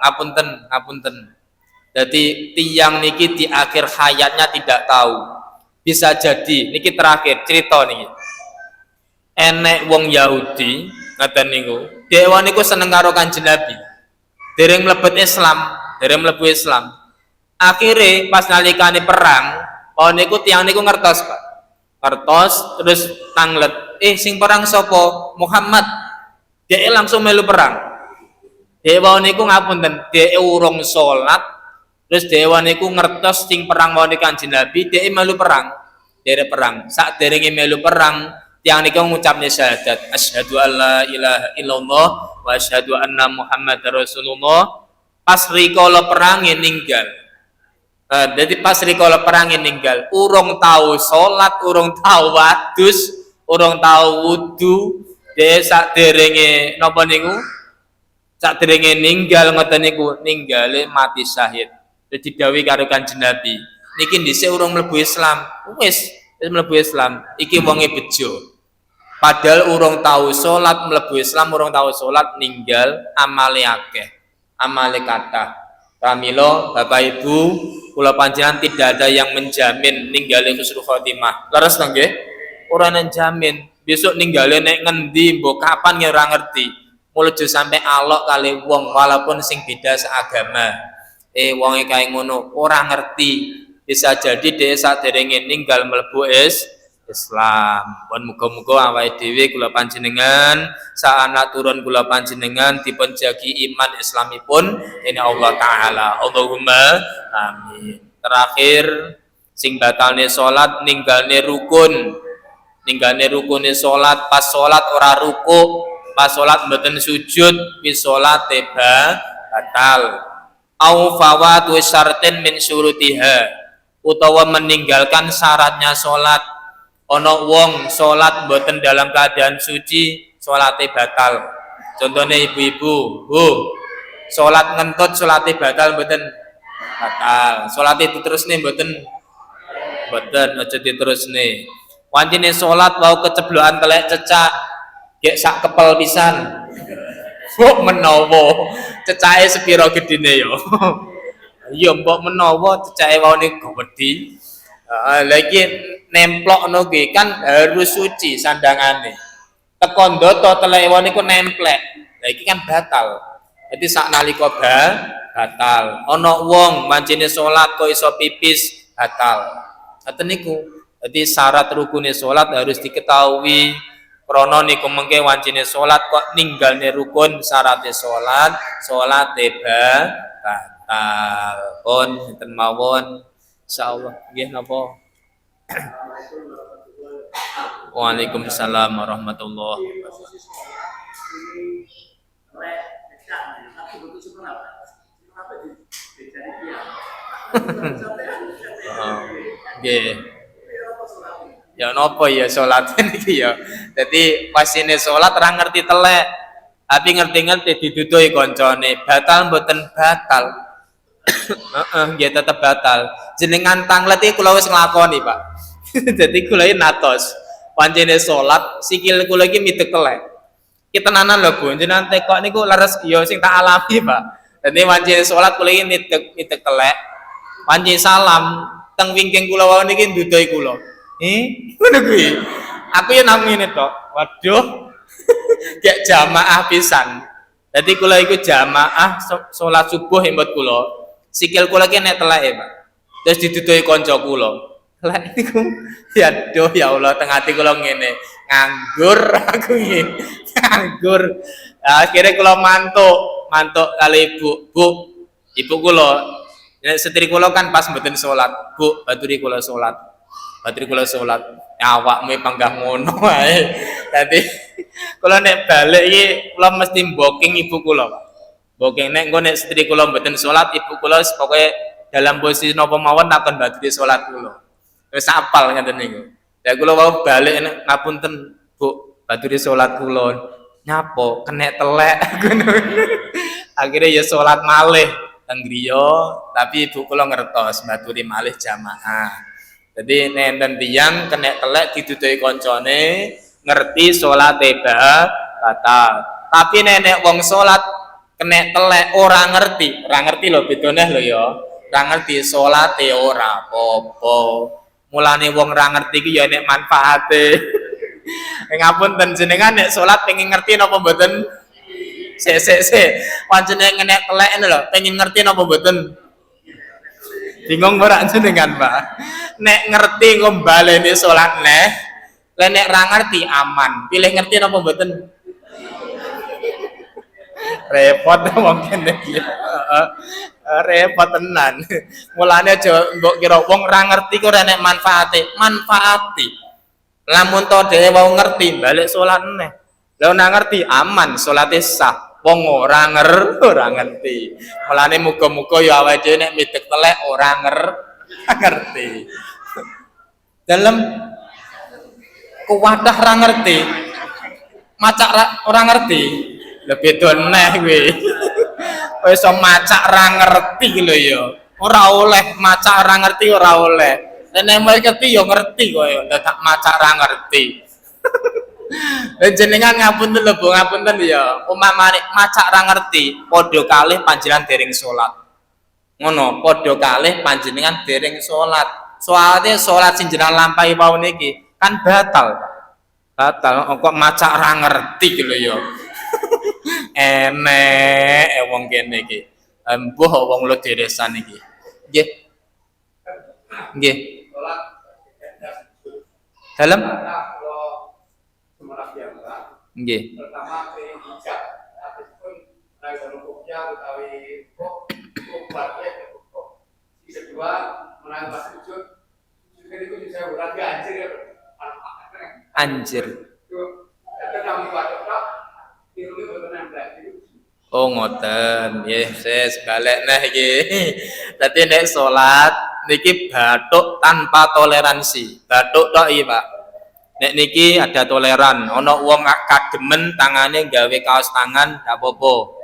Ngapunten. Jadi tiyang niki di akhir hayatnya tidak tahu. Bisa jadi niki terakhir cerita niki. Enek wong Yahudi ngaten niku. Dewa niku seneng karo Kanjeng Nabi. Dereng mlebet Islam. Akhire pas nalikane perang, niku tiyang niku ngertos, Pak. Ngertos terus tanglet, sing perang sapa? Muhammad. Dia langsung melu perang. Dewa niku ngapunten, dhek urung salat, terus dewa niku ngertos sing perang wau Kanjeng Nabi, dhek melu perang. Derek perang. Sakderenge melu perang, tiyang niku ngucapne syahadat, asyhadu alla ilaha illallah wa asyhadu anna Muhammadar Rasulullah. Pas rikala perange ninggal. Jadi pas rikala perange ninggal, urung tahu salat, urung tahu wadus, urung tahu wudu, dhek sakderenge napa niku? Sakderenge ninggal ngoten niku, ninggale mati syahid. Dadi dawuh karo Kanjeng Nabi, niki dhisik urung mlebu Islam. Wis mlebu Islam. Iki wonge bejo. Padahal urung tahu salat mlebu Islam, urung tahu salat ninggal amale akeh. Amale kathah. Pramila Bapak Ibu, kula panjenengan tidak ada yang menjamin ninggale husnul khotimah. Leres to nggih? Ora jamin. Besok ninggale nek ngendi, mbok kapan ya ora ngerti. Muljo sampai alok kali wong walaupun sing beda seagama. Wonge kae ngono ora ngerti. Bisa jadi dia saderenge ninggal mlebu Islam. Pun muga-muga awake dhewe kula panjenengan saana turun kula panjenengan dipun jagi iman Islamipun ini Allah taala. Allahumma amin. Terakhir sing batalne salat ninggalne rukun. Ninggalne rukune salat, pas salat ora ruku, pas salat mboten sujud, wis salate batal. Au fawatu syartin min syurutiha, utawa meninggalkan syaratnya salat. Ana wong salat mboten dalam keadaan suci, salate batal. Contohnya ibu-ibu, salat ngentut salate batal mboten? Batal. Salate diterusne mboten? Mboten, aja diterusne. Wancine salat wau keceblokan telek cecak, gek sak kepel pisan. Mbok menawa cecake sepira gedine ya. Ya mbok menawa cecake wae gedhi. Lagi nemplokno ki kan harus suci sandangane. Teko ndata teleke wae niku nemplek. Lah iki kan batal. Dadi sak nalika batal. Ana wong mancine salat kok iso pipis batal. Ngoten niku. Dadi syarat rukune salat harus diketahui. Krana niku mengke wancine salat kok ninggalne rukun syaratnya salate batal. Pun enten mawon insyaallah nggih napa. Waalaikumsalam warahmatullahi wabarakatuh. Nggih. Ya nopo ya salat niki ya. Dadi pasine salat ora ngerti telek. Tapi ngerti-ngerti diduduhi kancane, batal mboten batal. Heeh, nggih tetep batal. Jenengan tanglet iki kula wis nglakoni, Pak. Dadi kula iki natos. Pancene salat, sikil kula iki mideg telek. Ki tenanan lho, Bu. Jenengan tekok niku leres ya sing tak alami, Pak. Dadi pancene salat kula iki mideg telek. Panci salam teng wingking kula wae niki nduduhi kula. Ngono kuwi. Aku ya nang ngene tok. Waduh. Gek jamaah pisan. Dadi kula iku jamaah salat subuh mbot kula. Sikil kula ki nek teleke, Pak. Terus diduduhi kanca kula. Telek niku aduh ya Allah teng ati kula ngene. Nganggur aku iki. Nganggur. Akhirnya kula mantuk kali Bu. Ibu kula. Setri kula kan pas mboten salat. Bu, baturi kula salat. Batri kula salat, awakmu panggah ngono wae. Dadi kula nek balik iki kula mesti mboking ibu kula. Mboking nek engko nek setri kula mboten salat, ibu kula pokoke dalam posisi napa mawon takon batri salat kula. Wis apal ngoten niku. Ya kula wau balik ngapunten, Bu, batri salat kula. Nyapo kenek telek ngono. Akhire ya salat malih teng griya, tapi ibu kula ngertos baturi malih jamaah. Jadi nenten tiyang kena telek diduduhi koncone ngerti salate batal. Tapi nenek wong salat kena telek ora ngerti lho bedone lho ya. Ora ngerti salate ora apa-apa. Mulane wong ora ngerti iki ya nek manfaate. Ngapunten jenengan nek salat pengen ngerti napa mboten? Sik. Pancene kena telek lho, pengen ngerti napa mboten? Bingung ora jenengan, Pak? Nek ngerti engko baleni salat neh, nek ra ngerti aman. Pilih ngerti napa mboten? Repot wong kene iki. Repot tenan. Mulane aja mbok kira wong ora ngerti kok ora nek manfaati. Lamun to dhewe wau ngerti balik salat neh. Lah ora ngerti aman salate sah. Wong ora ngerti. Mulane muga-muga ya awake dhewe nek midhek telek ora ngerti. Dalam kuwadah ora ngerti. Macak ora ngerti. Lebih doneh kuwi. Kowe iso macak ra ngerti lho ya. Ora oleh macak ra ngerti ora oleh. Nek ngerti ya ngerti kowe, dadak macak ra ngerti. Jenengan ngapunten lho, Bu, ngapunten ya. Umpamane macak ra ngerti, padha kalih panjenengan dereng salat. Ngono, padha kalih panjenengan dereng salat. Soale salat sing jenengan lampahi wau niki kan batal. Batal kok macak ra ngerti lho ya. Enek wong kene iki. Embuh wong lu deresan iki. Nggih. Nggih. Dalem? Nggih. Pertama hijab, tapi pun naik kopiah utawi kedua menang pas sujud itu bisa berarti anjir ya. Anjir. Itu kami baca itu Oh ngoten, nggih, ses balik nah iki. Dadi nek salat niki bathuk tanpa toleransi. Bathuk tok iki, Pak. Nek niki ada toleran, ana wong kademen tangane gawe kaos tangan gak apa-apa.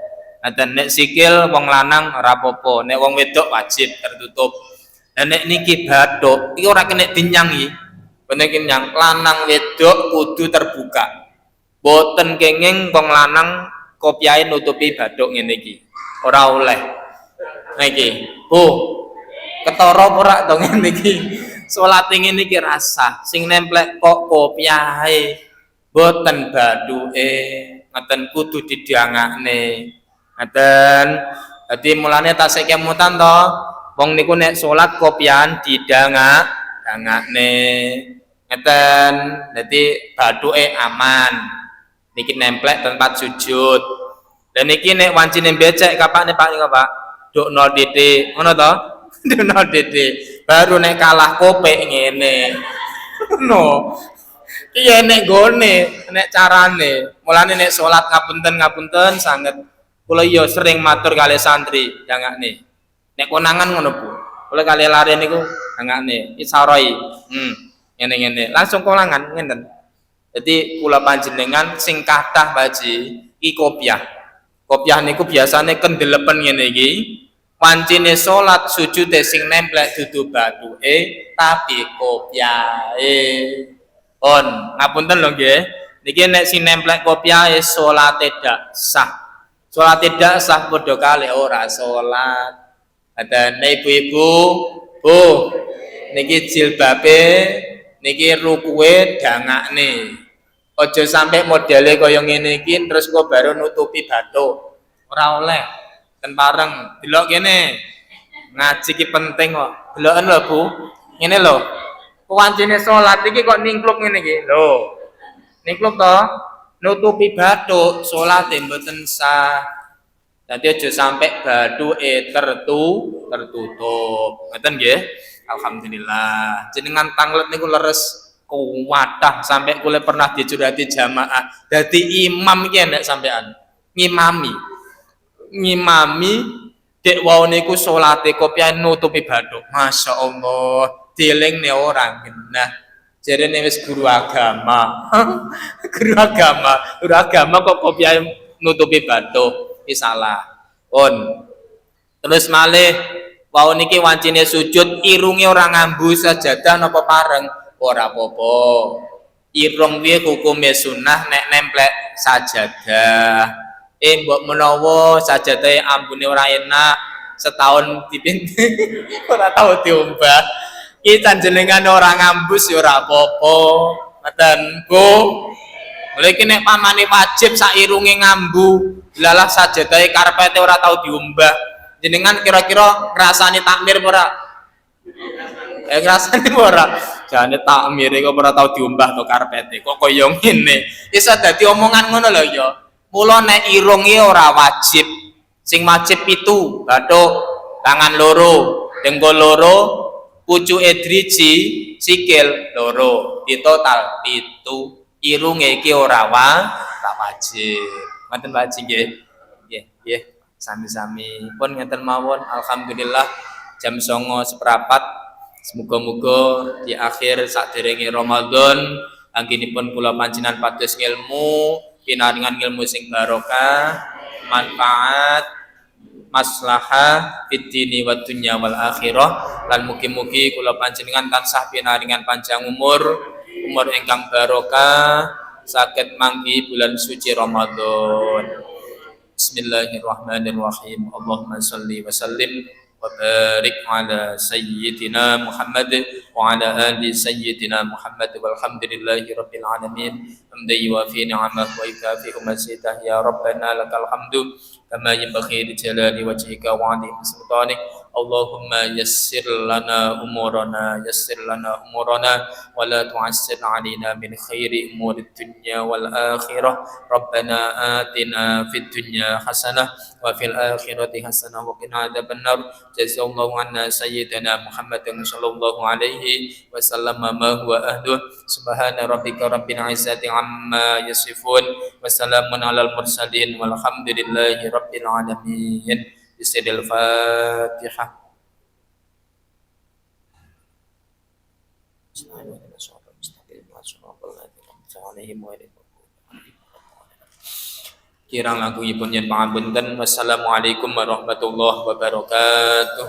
Dan nek sikil wong lanang ora apa-apa, nek wong wedok wajib tertutup. Dan nek niki bathuk iki ora kena dinyangi. Bener kinyang lanang wedok kudu terbuka. Boten kenging wong lanang kopiahe nutupi bathuk ngene iki. Ora oleh. Niki, Bu. Ketara ora to ngene iki. Salat ngene iki rasa sing nemplek kok kopiahe boten bathuke, ngoten kudu didangakne. Ngoten. Dadi mulane tasih kemutan to, wong niku nek salat kopiahan didangakne. Ngoten. Dadi bathuke aman. Niki nemplek tempat sujud. Dan niki nek wancine becek kapane Pak niku Pak. Duk 0 titik, ngono to? Duk 0 titik. Baru nek kalah kopek ngene. No. Iya nek gone, nek carane. Mulane nek salat ngapunten sanget. Kula yo sering matur kali santri, jangakne. Nek konangan ngono Bu. Kula kali lare niku jangakne, isaroi. Ngene-ngene. Langsung konangan ngenten. Jadi kula panjenengan sing kathah baji iki kopiah. Kopiah niku biasane kendelepen ngene iki. Pancine salat sujude sing nemplek dudu bathuke tapi kopiahe. On, ngapunten lho nggih. Niki nek sing nemplek kopiahe salate dak sah. Salate dak sah padha kalih ora salat. Ada ibu-ibu, Bu. Niki jilbabe niki rukuwe dangakne. Ojo sampai modele kaya ngene iki terus kok baru nutupi bathuk. Ora oleh. Ten bareng delok kene. Ngaji ki penting kok. Deloken lho Bu. Ngene lho. Kuwancine salat iki kok ningkluk ngene iki. Lho. Ningkluk to? Nutupi bathuk, salate mboten sah. Dadi aja sampai bathuke tertutup. Ngoten nggih. Alhamdulillah. Jenengan tanglet niku leres kuwadah sampai kula pernah dicurhati jamaah. Dadi imam iki nek sampean ngimami dek wau niku salate kopiah nutupi bathuk. Masyaallah, dielingne orang genah. Jarene wis guru agama. Guru agama kok kopiah nutupi bathuk. Iki salah. Pun. Terus malih wau niki wancine sujud irunge ora ngambu sajadah napa pareng. Ora apa-apa. Irung piye hukume sunah nek nemplek sajadah. Mbok menawa sajadahe ambune ora enak, setahun dipinting ora tau diombah. Iki panjenengan ora ngambus ya ora apa-apa. Ngoten, Bu. Mulai iki nek pamane wajib sak irunge ngambu, lalah sajadahe karpete ora tau diombah. Jenengan kira-kira ngrasani takmir ora? Ngrasani ora? Jane takmir kok ora tau diombah to karpete. Kok koyo ngene. Iso dadi omongan ngono lho ya. Mula nek irung iki ora wajib. Sing wajib pitu, bathuk, tangan loro, dengkul loro, pucuke driji, sikil loro. Di total pitu. Irunge iki ora wajib. Ngoten Pak Haji nggih. Nggih, sami-sami. Pun ngeten mawon, alhamdulillah jam 09.04. Semoga-moga di akhir sakderenge Ramadan anggenipun kula panjenengan pados ilmu, pinaringan ilmu sing barokah, manfaat, maslahah fid dini wad dunya wal akhirah, lan mugi-mugi kula panjenengan tansah pinaringan panjang umur ingkang barokah saged manggi bulan suci Ramadan. Bismillahirrahmanirrahim. Allahumma shalli wa sallim wa barik ala sayyidina Muhammad wa ala ali sayyidina Muhammad walhamdulillahi rabbil alamin. Hamdan yuwafi ni'amahu wa yukafi'u mazidah. Ya Rabbana lakal hamdu kama yanbaghi li jalali wajhika wa 'azimi sultanik. Allahumma yassir lana umurana wa la tu'assir 'alaina min khairi umuri dunya wal akhirah. Rabbana atina fid dunya hasanah wa fil akhirati hasanah wa qina adzabannar. Jazallahu anna sayyidina Muhammadin sallallahu alaihi wasallam ma huwa ahluh. Subhana rabbika rabbil izzati amma yasifun wa salamun alal mursalin walhamdulillahi rabbil alamin. Bismillahil Fatihah. Kirang langkungipun yen pangapunten. Wassalamualaikum warahmatullahi wabarakatuh.